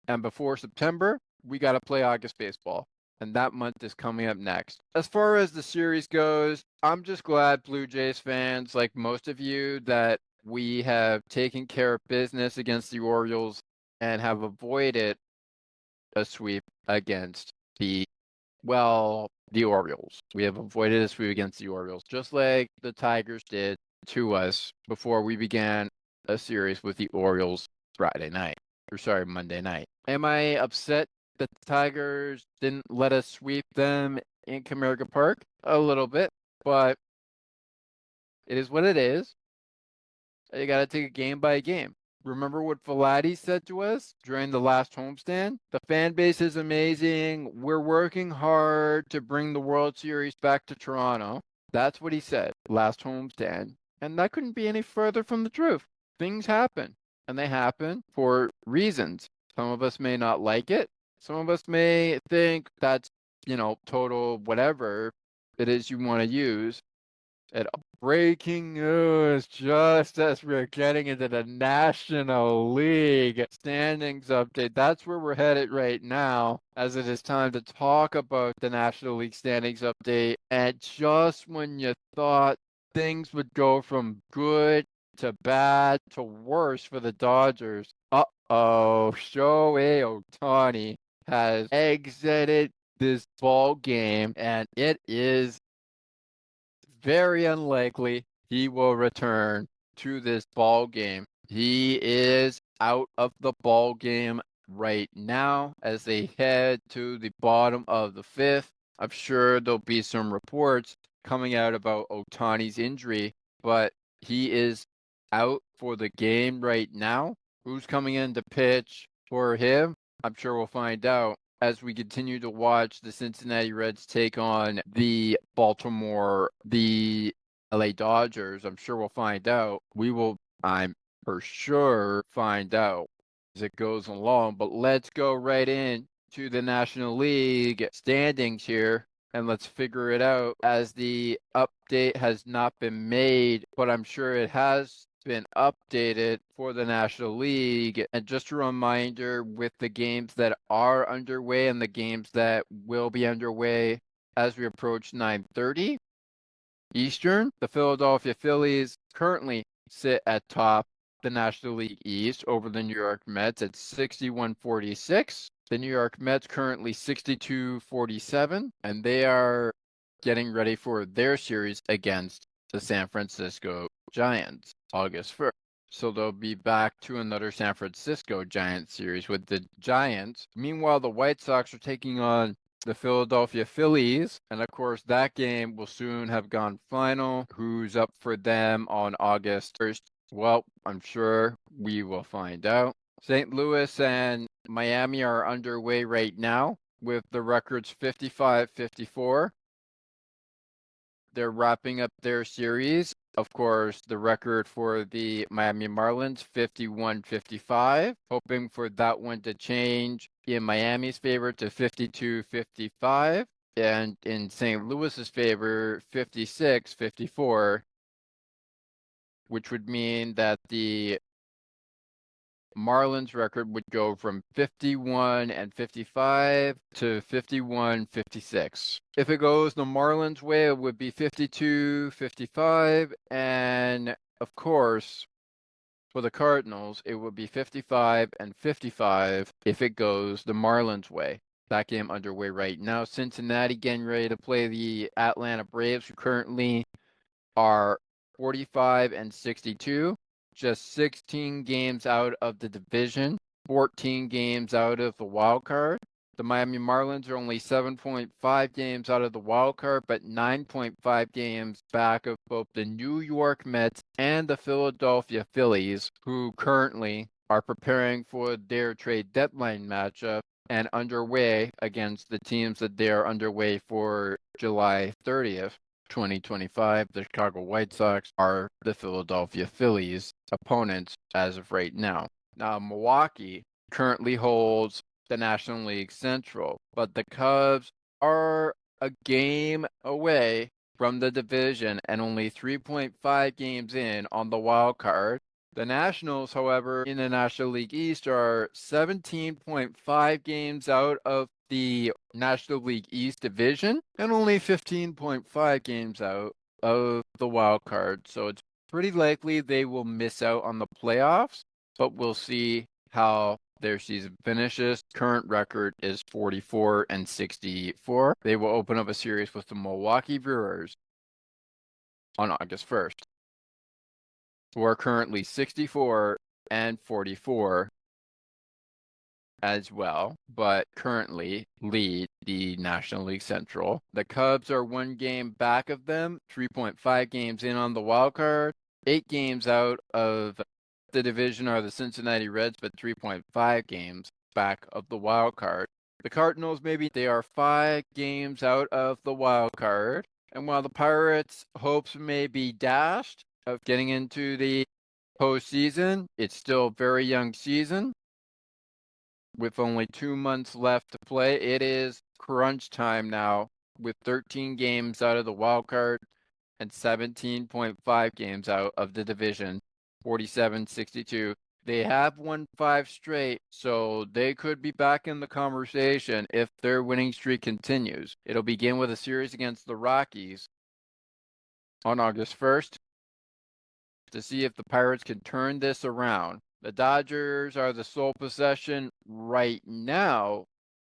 And before September, we got to play August baseball. And that month is coming up next. As far as the series goes, I'm just glad, Blue Jays fans, like most of you, that we have taken care of business against the Orioles and have avoided a sweep against the Orioles. We have avoided a sweep against the Orioles, just like the Tigers did to us before we began a series with the Orioles Monday night. Am I upset that the Tigers didn't let us sweep them in Comerica Park? A little bit, but it is what it is. You got to take it game by game. Remember what Vladi said to us during the last homestand? The fan base is amazing. We're working hard to bring the World Series back to Toronto. That's what he said last homestand. And that couldn't be any further from the truth. Things happen, and they happen for reasons. Some of us may not like it. Some of us may think that's, total whatever it is you want to use. And breaking news, just as we're getting into the National League standings update. That's where we're headed right now, as it is time to talk about the National League standings update. And just when you thought things would go from good to bad to worse for the Dodgers, Shohei Ohtani has exited this ball game, and it is very unlikely he will return to this ball game. He is out of the ball game right now as they head to the bottom of the 5th. I'm sure there'll be some reports coming out about Ohtani's injury, but he is out for the game right now. Who's coming in to pitch for him? I'm sure we'll find out as we continue to watch the Cincinnati Reds take on the LA Dodgers. I'm sure we'll find out. I'm for sure find out as it goes along. But let's go right in to the National League standings here, and let's figure it out, as the update has not been made, but I'm sure it has been updated for the National League. And just a reminder, with the games that are underway and the games that will be underway as we approach 9:30 Eastern, the Philadelphia Phillies currently sit at top the National League East over the New York Mets at 61-46. The New York Mets currently 62-47, and they are getting ready for their series against the San Francisco Giants August 1st. So they'll be back to another San Francisco Giants series with the Giants. Meanwhile, the White Sox are taking on the Philadelphia Phillies, and of course that game will soon have gone final. Who's up for them on August 1st? Well, I'm sure we will find out. St. Louis and Miami are underway right now with the records 55-54. They're wrapping up their series. Of course, the record for the Miami Marlins, 51-55. Hoping for that one to change in Miami's favor to 52-55. And in St. Louis's favor, 56-54. Which would mean that the Marlins record would go from 51-55 to 51-56. If it goes the Marlins way, it would be 52-55. And of course, for the Cardinals, it would be 55-55 if it goes the Marlins way. That game underway right now. Cincinnati getting ready to play the Atlanta Braves, who currently are 45-62. Just 16 games out of the division, 14 games out of the wild card. The Miami Marlins are only 7.5 games out of the wild card, but 9.5 games back of both the New York Mets and the Philadelphia Phillies, who currently are preparing for their trade deadline matchup and underway against the teams that they are underway for July 30th. 2025, the Chicago White Sox are the Philadelphia Phillies opponents as of right now. Now, Milwaukee currently holds the National League Central, but the Cubs are a game away from the division and only 3.5 games in on the wild card. The Nationals, however, in the National League East are 17.5 games out of the National League East division and only 15.5 games out of the wild card. So it's pretty likely they will miss out on the playoffs, but we'll see how their season finishes. Current record is 44-64. They will open up a series with the Milwaukee Brewers on August 1st, who are currently 64-44 as well, but currently lead the National League Central. The Cubs are 1 game back of them, 3.5 games in on the wild card. 8 games out of the division are the Cincinnati Reds, but 3.5 games back of the wild card. The Cardinals, maybe they are 5 games out of the wild card. And while the Pirates' hopes may be dashed of getting into the postseason, it's still a very young season. With only 2 months left to play, it is crunch time now with 13 games out of the wild card and 17.5 games out of the division, 47-62. They have won 5 straight, so they could be back in the conversation if their winning streak continues. It'll begin with a series against the Rockies on August 1st to see if the Pirates can turn this around. The Dodgers are the sole possession right now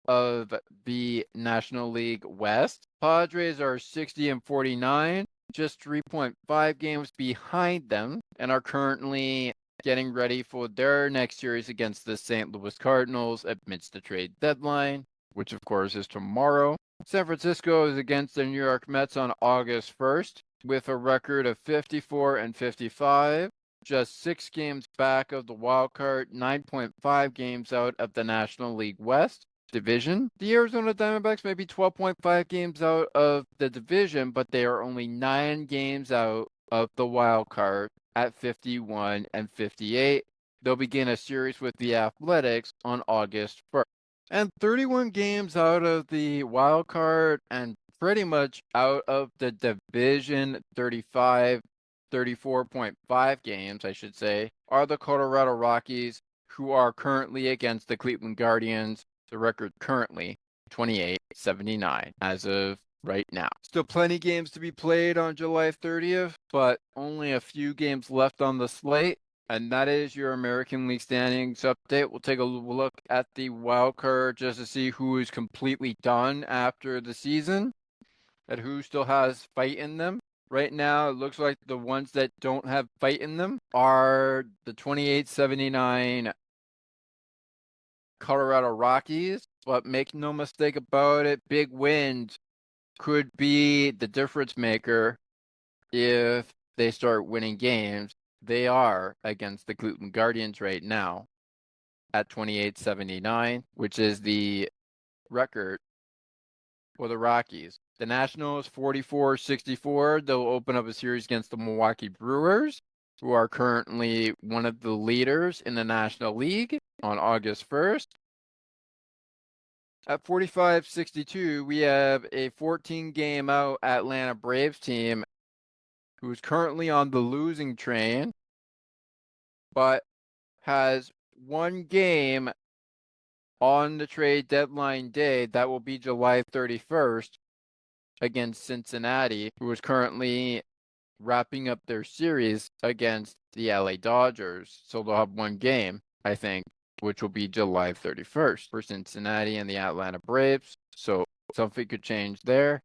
of the National League West. Padres are 60-49, just 3.5 games behind them, and are currently getting ready for their next series against the St. Louis Cardinals amidst the trade deadline, which of course is tomorrow. San Francisco is against the New York Mets on August 1st with a record of 54-55. Just 6 games back of the wild card, 9.5 games out of the National League West division. The Arizona Diamondbacks may be 12.5 games out of the division, but they are only 9 games out of the wild card at 51-58. They'll begin a series with the Athletics on August 1st. And 31 games out of the wild card and pretty much out of the division, 35 34.5 games, I should say, are the Colorado Rockies, who are currently against the Cleveland Guardians. The record currently 28-79 as of right now. Still plenty games to be played on July 30th, but only a few games left on the slate. And that is your American League standings update. We'll take a look at the wild card just to see who is completely done after the season and who still has fight in them. Right now, it looks like the ones that don't have fight in them are the 28-79 Colorado Rockies. But make no mistake about it, big wins could be the difference maker if they start winning games. They are against the Cleveland Guardians right now at 28-79, which is the record for the Rockies. The Nationals 44-64. They'll open up a series against the Milwaukee Brewers, who are currently one of the leaders in the National League, on August 1st. At 45-62, we have a 14-game out Atlanta Braves team who's currently on the losing train, but has one game on the trade deadline day. That will be July 31st against Cincinnati, who is currently wrapping up their series against the LA Dodgers. So they'll have one game, I think, which will be July 31st for Cincinnati and the Atlanta Braves. So something could change there.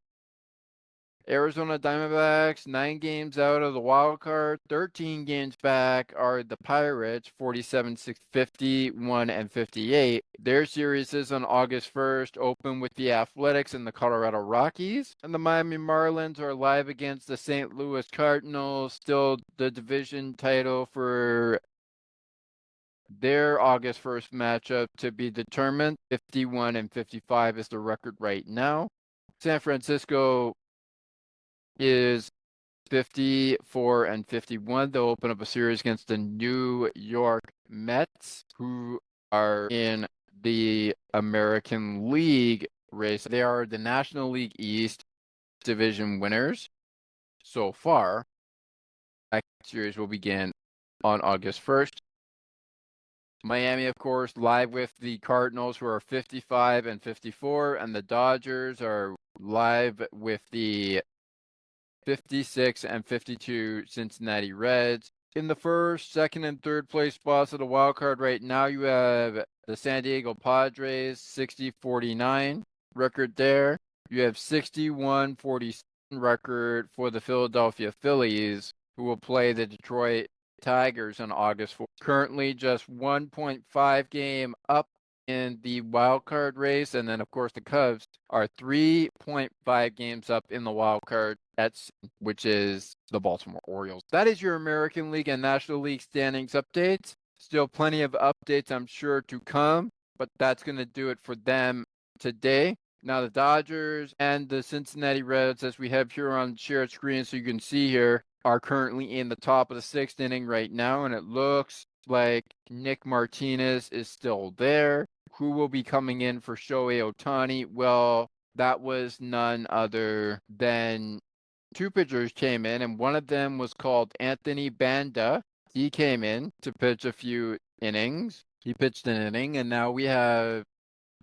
Arizona Diamondbacks, 9 games out of the wild card, 13 games back are the Pirates, 47-51 and 58. Their series is on August 1st, open with the Athletics and the Colorado Rockies. And the Miami Marlins are live against the St. Louis Cardinals, still the division title for their August 1st matchup to be determined. 51 and 55 is the record right now. San Francisco is 54 and 51. They'll open up a series against the New York Mets, who are in the American League race. They are the National League East division winners so far. That series will begin on August 1st. Miami, of course, live with the Cardinals, who are 55 and 54, and the Dodgers are live with the 56 and 52 Cincinnati Reds. In the first, second, and third place spots of the wild card right now, you have the San Diego Padres, 60-49 record there. You have 61-47 record for the Philadelphia Phillies, who will play the Detroit Tigers on August 4th. Currently just 1.5 game up in the wild card race, and then of course the Cubs are 3.5 games up in the wild card, which is the Baltimore Orioles. That is your American League and National League standings updates. Still plenty of updates, I'm sure, to come, but that's going to do it for them today. Now the Dodgers and the Cincinnati Reds, as we have here on shared screen so you can see here, are currently in the top of the 6th inning right now, and it looks like Nick Martinez is still there. Who will be coming in for Shohei Ohtani? Well, that was none other than 2 pitchers came in, and one of them was called Anthony Banda. He came in to pitch a few innings. He pitched an inning, and now we have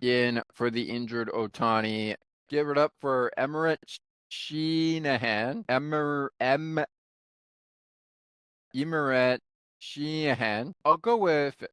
in for the injured Ohtani. Give it up for Emmerich Shanahan. Emmerich Shanahan. I'll go with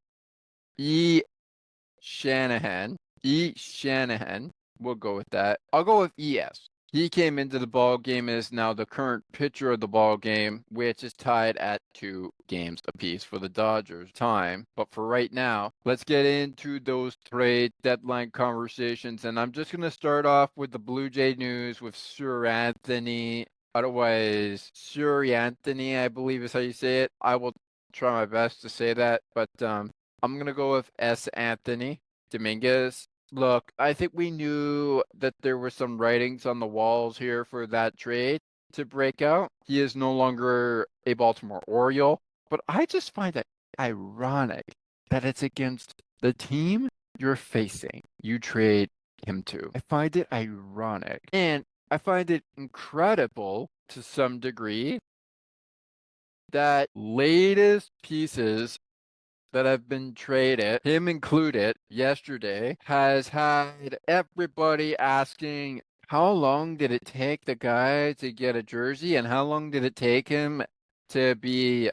Shanahan. Shanahan. We'll go with that. I'll go with ES. He came into the ball game and is now the current pitcher of the ball game, which is tied at 2 games apiece for the Dodgers time. But for right now, let's get into those trade deadline conversations. And I'm just going to start off with the Blue Jay news with Sir Anthony. Otherwise, Sir Anthony, I believe is how you say it. I will try my best to say that, but I'm going to go with S. Anthony Dominguez. Look, I think we knew that there were some writings on the walls here for that trade to break out. He is no longer a Baltimore Oriole, but I just find it ironic that it's against the team you're facing. You trade him to. I find it ironic, and I find it incredible to some degree that latest pieces that have been traded, him included, yesterday, has had everybody asking, how long did it take the guy to get a jersey, and how long did it take him to be,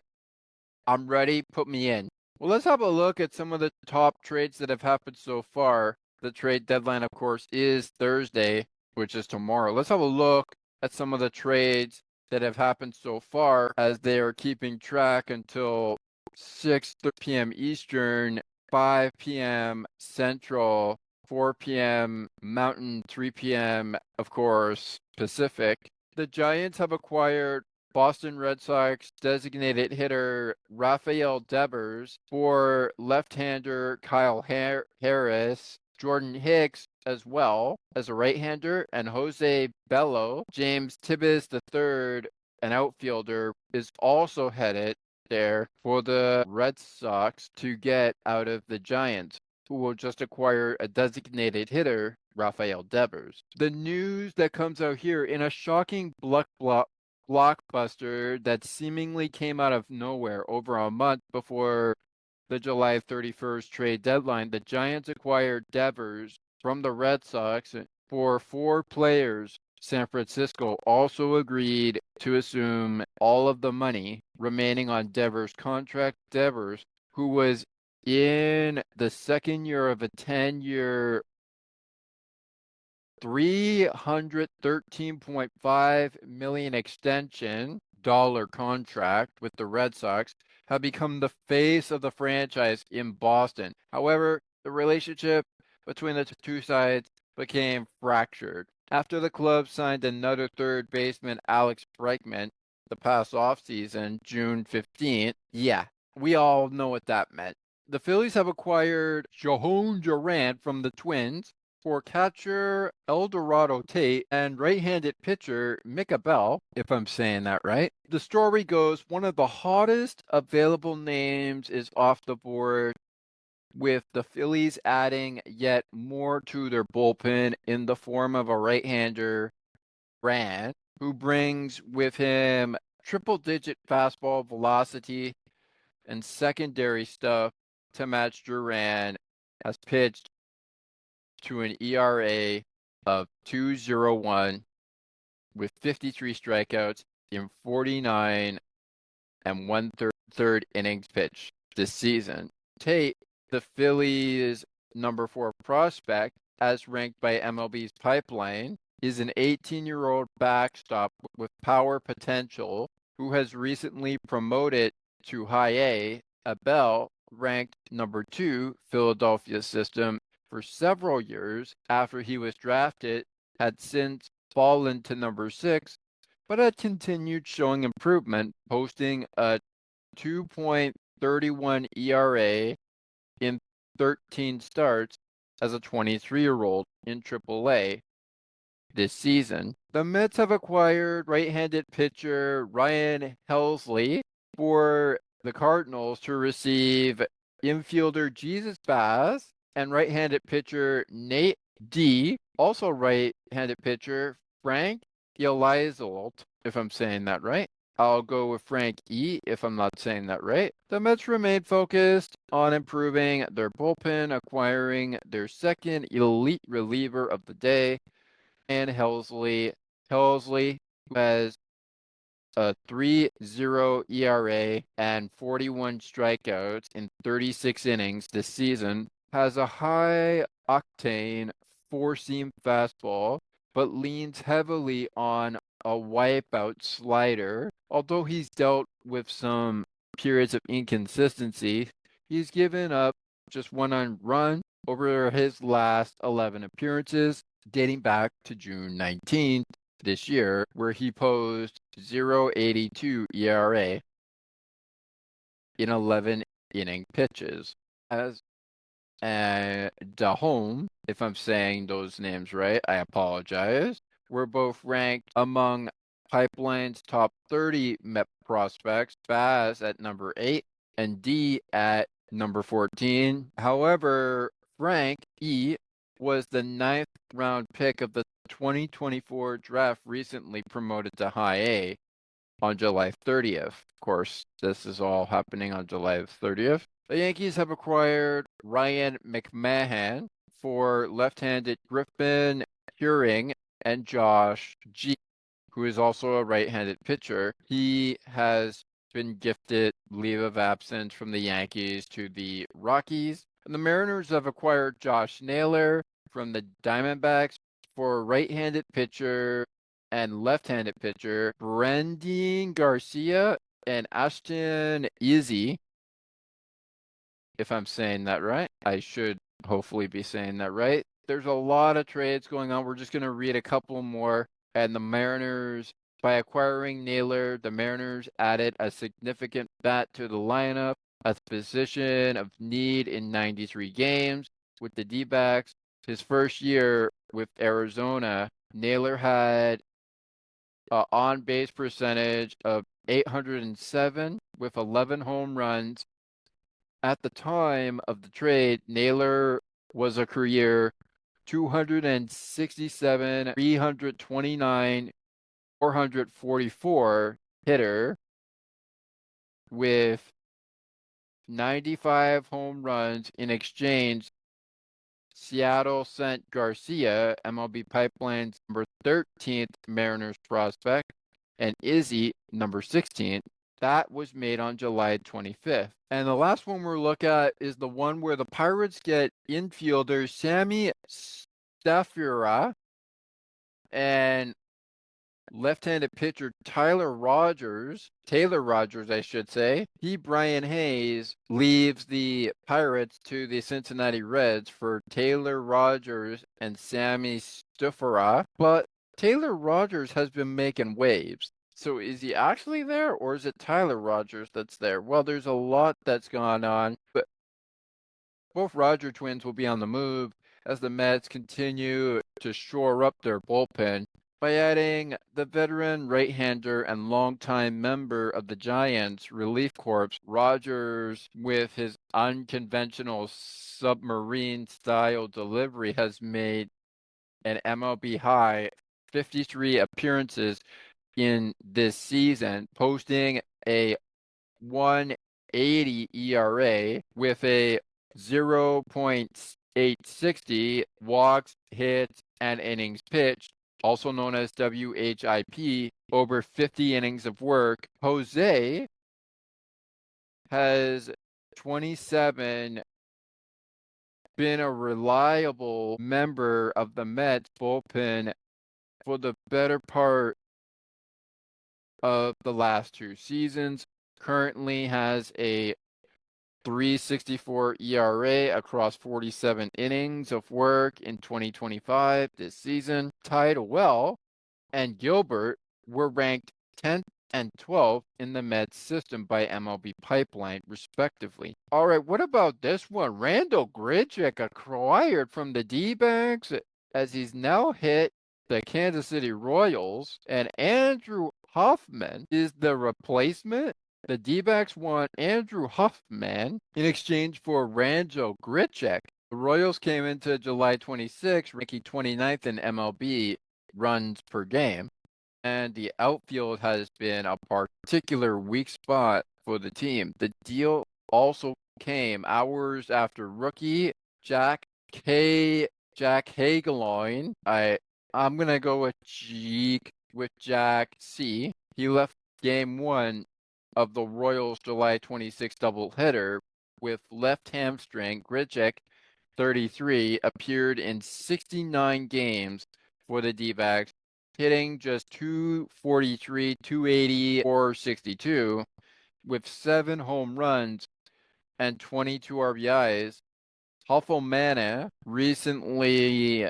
I'm ready, put me in? Well, let's have a look at some of the top trades that have happened so far. The trade deadline, of course, is Thursday, which is tomorrow. Let's have a look at some of the trades that have happened so far, as they are keeping track until 6 p.m. Eastern, 5 p.m. Central, 4 p.m. Mountain, 3 p.m., of course, Pacific. The Giants have acquired Boston Red Sox designated hitter Rafael Devers for left-hander Kyle Harris, Jordan Hicks as well as a right-hander, and Jose Bello. James Tibbs III, an outfielder, is also headed there for the Red Sox to get out of the Giants, who will just acquire a designated hitter, Rafael Devers. The news that comes out here in a shocking blockbuster that seemingly came out of nowhere over a month before the July 31st trade deadline, the Giants acquired Devers from the Red Sox for 4 players. San Francisco also agreed to assume all of the money remaining on Devers' contract. Devers, who was in the second year of a 10-year $313.5 million extension contract with the Red Sox, have become the face of the franchise in Boston. However, the relationship between the two sides became fractured after the club signed another third baseman, Alex Bregman, the past offseason, June 15th. Yeah, we all know what that meant. The Phillies have acquired Johan Durant from the Twins for catcher Eldorado Tate and right-handed pitcher Micah Bell, if I'm saying that right. The story goes, one of the hottest available names is off the board, with the Phillies adding yet more to their bullpen in the form of a right-hander, Grant, who brings with him triple-digit fastball velocity and secondary stuff to match Duran, has pitched to an ERA of 2.01 with 53 strikeouts in 49 and one-third innings pitched this season. Tate, the Phillies' number 4 prospect, as ranked by MLB's Pipeline, is an 18-year-old backstop with power potential who has recently promoted to high A. Bell, ranked number 2 Philadelphia system for several years after he was drafted, had since fallen to number 6, but had continued showing improvement, posting a 2.31 ERA in 13 starts as a 23-year-old in AAA this season. The Mets have acquired right-handed pitcher Ryan Helsley for the Cardinals to receive infielder Jesus Bass and right-handed pitcher Nate D, also right-handed pitcher Frank Elizolt, if I'm saying that right. I'll go with Frank E if I'm not saying that right. The Mets remain focused on improving their bullpen, acquiring their second elite reliever of the day, and Helsley, who has a 3.0 ERA and 41 strikeouts in 36 innings this season, has a high-octane four-seam fastball, but leans heavily on a wipeout slider. Although he's dealt with some periods of inconsistency, he's given up just 1 earned run over his last 11 appearances, dating back to June 19th this year, where he posed 0.82 ERA in 11 inning pitches. As Dahome, if I'm saying those names right, I apologize, were both ranked among Pipeline's top 30 Met prospects, Baz at number 8 and D at number 14. However, Frank E was the 9th round pick of the 2024 draft, recently promoted to high A. on July 30th. Of course, this is all happening on July 30th. The Yankees have acquired Ryan McMahon for left-handed Griffin Huring and Josh G, who is also a right-handed pitcher. He has been gifted leave of absence from the Yankees to the Rockies. And the Mariners have acquired Josh Naylor from the Diamondbacks for right-handed pitcher and left-handed pitcher Brendan Garcia and Ashton Izzy. If I'm saying that right, I should hopefully be saying that right. There's a lot of trades going on. We're just going to read a couple more. And the Mariners, by acquiring Naylor, the Mariners added a significant bat to the lineup, a position of need in 93 games with the D-backs. His first year with Arizona, Naylor had an on-base percentage of 807 with 11 home runs. At the time of the trade, Naylor was a career 267, 329, 444 hitter with 95 home runs. In exchange, Seattle sent Garcia, MLB Pipeline's number 13th Mariners prospect, and Izzy, number 16th. That was made on July 25th. And the last one we'll look at is the one where the Pirates get infielder Sammy Stafura and left-handed pitcher Taylor Rogers, I should say. Brian Hayes, leaves the Pirates to the Cincinnati Reds for Taylor Rogers and Sammy Stafura. But Taylor Rogers has been making waves. So is he actually there, or is it Tyler Rogers that's there? Well, there's a lot that's gone on, but both Roger twins will be on the move as the Mets continue to shore up their bullpen by adding the veteran right-hander and longtime member of the Giants relief corps, Rogers, with his unconventional submarine-style delivery, has made an MLB high 53 appearances in this season, posting a 1.80 ERA with a 0.860 walks, hits, and innings pitched, also known as WHIP, over 50 innings of work. Jose has 27 been a reliable member of the Mets bullpen for the better part of the last two seasons. Currently has a 3.64 ERA across 47 innings of work in 2025 this season. Tidwell and Gilbert were ranked 10th and 12th in the Mets system by MLB Pipeline, respectively. All right, what about this one? Randall Grichuk acquired from the D-backs as he's now hit the Kansas City Royals, and Andrew Hoffman is the replacement. The D-backs want Andrew Hoffman in exchange for Randall Grichuk. The Royals came into July 26, ranking 29th in MLB runs per game, and the outfield has been a particular weak spot for the team. The deal also came hours after rookie Jack Hageloin. I'm gonna go with Jack C. He left game one of the Royals' July 26 doubleheader with left hamstring. Grichuk, 33, appeared in 69 games for the D-backs, hitting just 243, 280, 462 with 7 home runs and 22 RBIs. Hoffman recently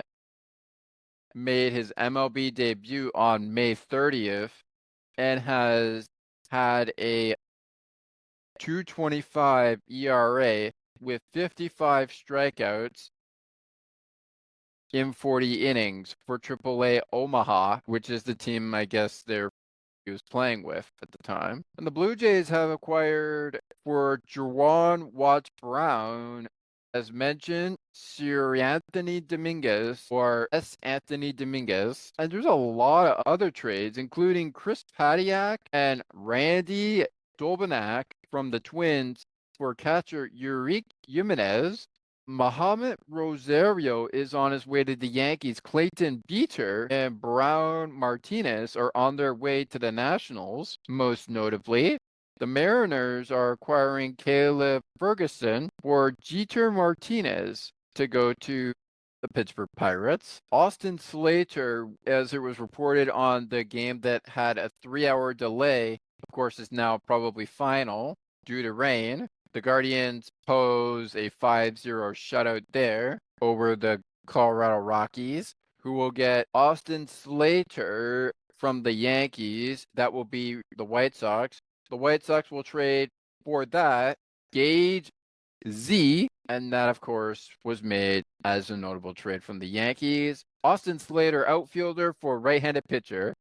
made his MLB debut on May 30th and has had a 2.25 ERA with 55 strikeouts in 40 innings for AAA Omaha, which is the team I guess he was playing with at the time. And the Blue Jays have acquired for Juwan Watts Brown as mentioned, Sir Anthony Dominguez or S. Anthony Dominguez. And there's a lot of other trades, including Chris Paddock and Randy Dolbenak from the Twins for catcher Yurick Jimenez. Mohamed Rosario is on his way to the Yankees. Clayton Beeter and Brown Martinez are on their way to the Nationals, most notably. The Mariners are acquiring Caleb Ferguson for Jeter Martinez to go to the Pittsburgh Pirates. Austin Slater, as it was reported on the game that had a 3-hour delay, of course, is now probably final due to rain. The Guardians pose a 5-0 shutout there over the Colorado Rockies, who will get Austin Slater from the Yankees. That will be the White Sox. The White Sox will trade for that Gage Z, and that, of course, was made as a notable trade from the Yankees. Austin Slater, outfielder for right-handed pitcher.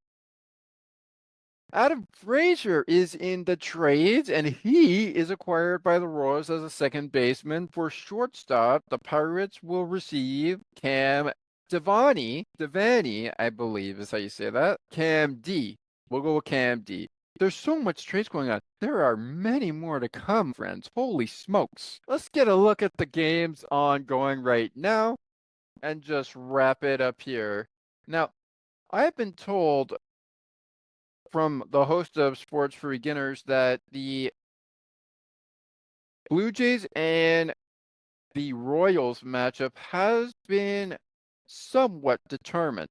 Adam Frazier is in the trades, and he is acquired by the Royals as a second baseman. For shortstop, the Pirates will receive Cam Devaney, I believe is how you say that. Cam D. We'll go with Cam D. There's so much trades going on. There are many more to come, friends. Holy smokes. Let's get a look at the games ongoing right now and just wrap it up here. Now, I've been told from the host of Sports for Beginners that the Blue Jays and the Royals matchup has been somewhat determined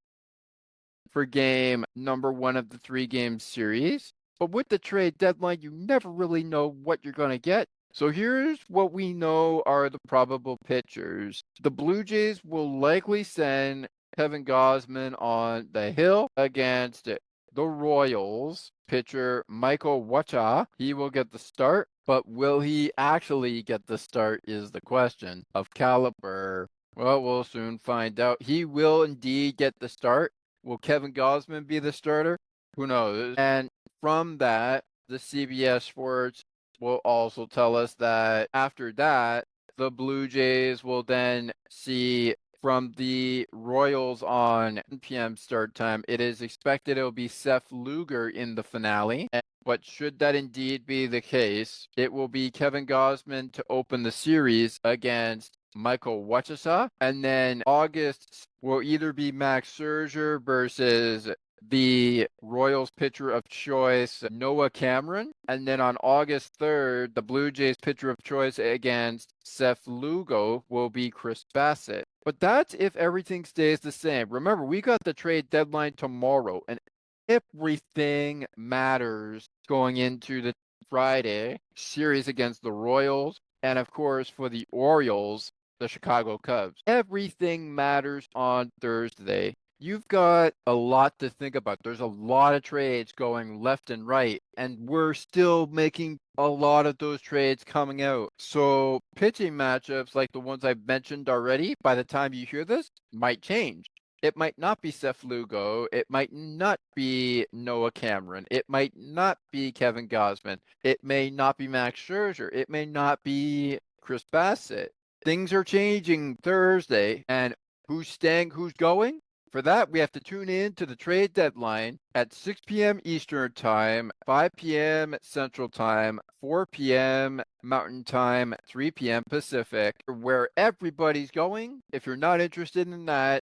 for game number 1 of the 3-game series. But with the trade deadline, you never really know what you're going to get. So here's what we know are the probable pitchers. The Blue Jays will likely send Kevin Gausman on the hill against the Royals. Pitcher Michael Wacha, he will get the start, but will he actually get the start is the question of caliber. Well, we'll soon find out. He will indeed get the start. Will Kevin Gausman be the starter? Who knows? And from that, the CBS Sports will also tell us that after that, the Blue Jays will then see from the Royals on 10 p.m. start time. It is expected it will be Seth Luger in the finale. But should that indeed be the case, it will be Kevin Gausman to open the series against Michael Wacha. And then August will either be Max Scherzer versus the Royals pitcher of choice, Noah Cameron. And then on August 3rd, the Blue Jays pitcher of choice against Seth Lugo will be Chris Bassett. But that's if everything stays the same. Remember, we got the trade deadline tomorrow, and everything matters going into the Friday series against the Royals. And of course, for the Orioles, the Chicago Cubs. Everything matters on Thursday. You've got a lot to think about. There's a lot of trades going left and right, and we're still making a lot of those trades coming out. So pitching matchups like the ones I've mentioned already, by the time you hear this, might change. It might not be Seth Lugo. It might not be Noah Cameron. It might not be Kevin Gausman. It may not be Max Scherzer. It may not be Chris Bassett. Things are changing Thursday, and who's staying, who's going? For that, we have to tune in to the trade deadline at 6 p.m. Eastern Time, 5 p.m. Central Time, 4 p.m. Mountain Time, 3 p.m. Pacific, where everybody's going. If you're not interested in that,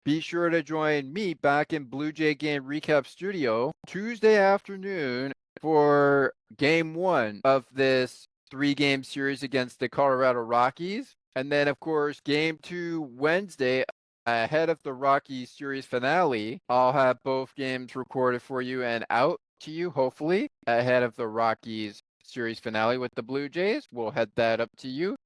be sure to join me back in Blue Jay Game Recap Studio Tuesday afternoon for Game 1 of this 3-game series against the Colorado Rockies. And then, of course, Game 2 Wednesday. Ahead of the Rockies series finale, I'll have both games recorded for you and out to you, hopefully, ahead of the Rockies series finale with the Blue Jays. We'll head that up to you.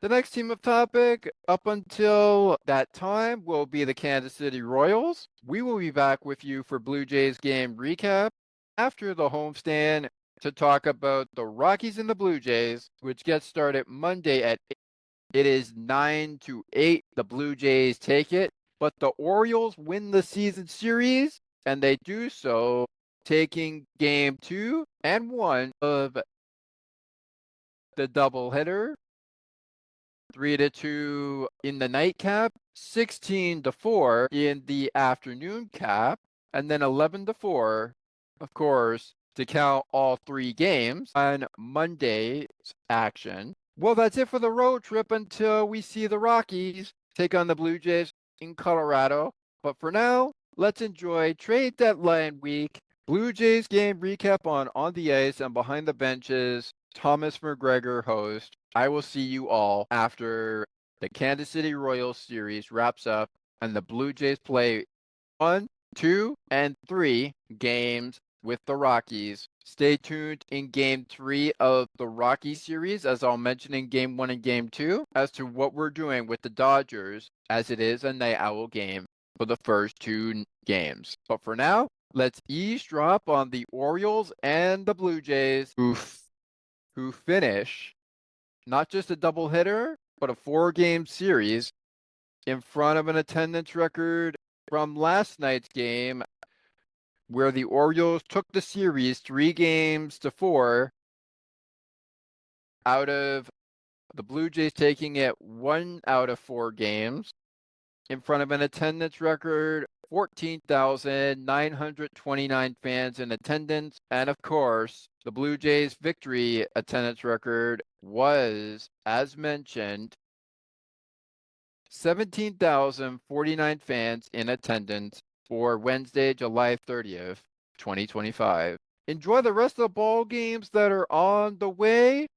The next team of topic up until that time will be the Kansas City Royals. We will be back with you for Blue Jays game recap after the homestand to talk about the Rockies and the Blue Jays, which gets started Monday at 8. It is 9-8. The Blue Jays take it, but the Orioles win the season series, and they do so taking game 2 and 1 of the doubleheader 3-2 in the nightcap, 16-4 in the afternoon cap, and then 11-4, of course, to count all 3 games on Monday's action. Well, that's it for the road trip until we see the Rockies take on the Blue Jays in Colorado. But for now, let's enjoy trade deadline week. Blue Jays game recap on the ice and behind the benches. Thomas McGregor host. I will see you all after the Kansas City Royals series wraps up and the Blue Jays play 1, 2, and 3 games with the Rockies. Stay tuned in Game 3 of the Rockies series, as I'll mention in Game 1 and Game 2, as to what we're doing with the Dodgers, as it is a night owl game for the first 2 games. But for now, let's eavesdrop on the Orioles and the Blue Jays, who finish not just a doubleheader, but a 4-game series in front of an attendance record from last night's game, where the Orioles took the series 3-4 out of the Blue Jays taking it 1 out of 4 games in front of an attendance record 14,929 fans in attendance. And of course, the Blue Jays victory attendance record was, as mentioned, 17,049 fans in attendance for Wednesday, July 30th, 2025. Enjoy the rest of the ball games that are on the way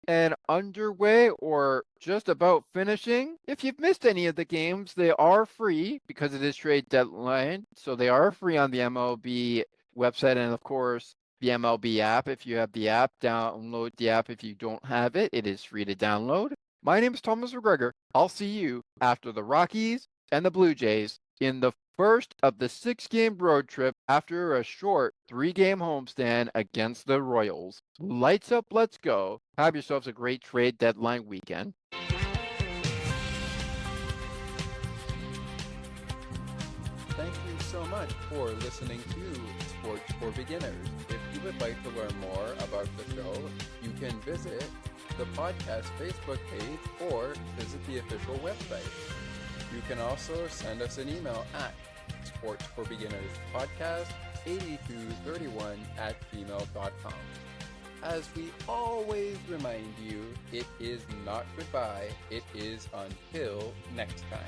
and underway or just about finishing. If you've missed any of the games, they are free because it is trade deadline. So they are free on the MLB website and, of course, the MLB app. If you have the app, download the app. If you don't have it, it is free to download. My name is Thomas McGregor. I'll see you after the Rockies and the Blue Jays in the first of the 6-game road trip after a short 3-game homestand against the Royals. Lights up, let's go. Have yourselves a great trade deadline weekend. Thank you so much for listening to Sports for Beginners. If you would like to learn more about the show, you can visit the podcast Facebook page or visit the official website. You can also send us an email at sportsforbeginners podcast8231@gmail.com. As we always remind you, it is not goodbye, it is until next time.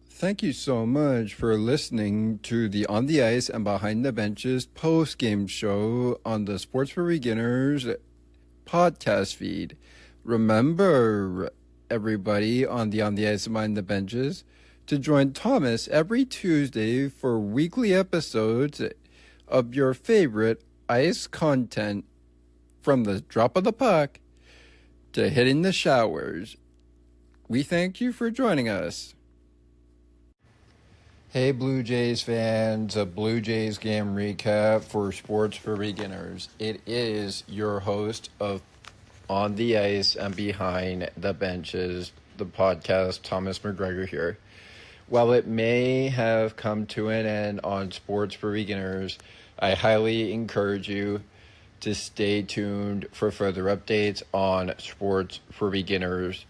Thank you so much for listening to the On the Ice and Behind the Benches post-game show on the Sports for Beginners podcast feed. Remember, everybody on the Ice and Behind the Benches, to join Thomas every Tuesday for weekly episodes of your favorite ice content, from the drop of the puck to hitting the showers. We thank you for joining us. Hey Blue Jays fans, a Blue Jays game recap for Sports for Beginners. It is your host of On the Ice and Behind the Benches, the podcast, Thomas McGregor here. While it may have come to an end on Sports for Beginners, I highly encourage you to stay tuned for further updates on Sports for Beginners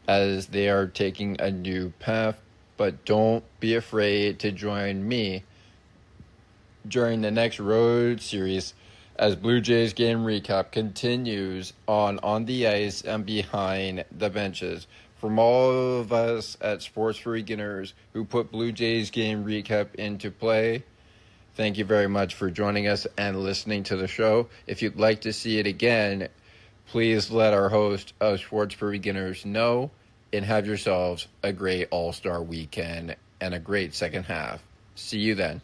as they are taking a new path. But don't be afraid to join me during the next road series as Blue Jays game recap continues on the Ice and Behind the Benches. From all of us at Sports for Beginners who put Blue Jays game recap into play, thank you very much for joining us and listening to the show. If you'd like to see it again, please let our host of Sports for Beginners know, and have yourselves a great All-Star weekend and a great second half. See you then.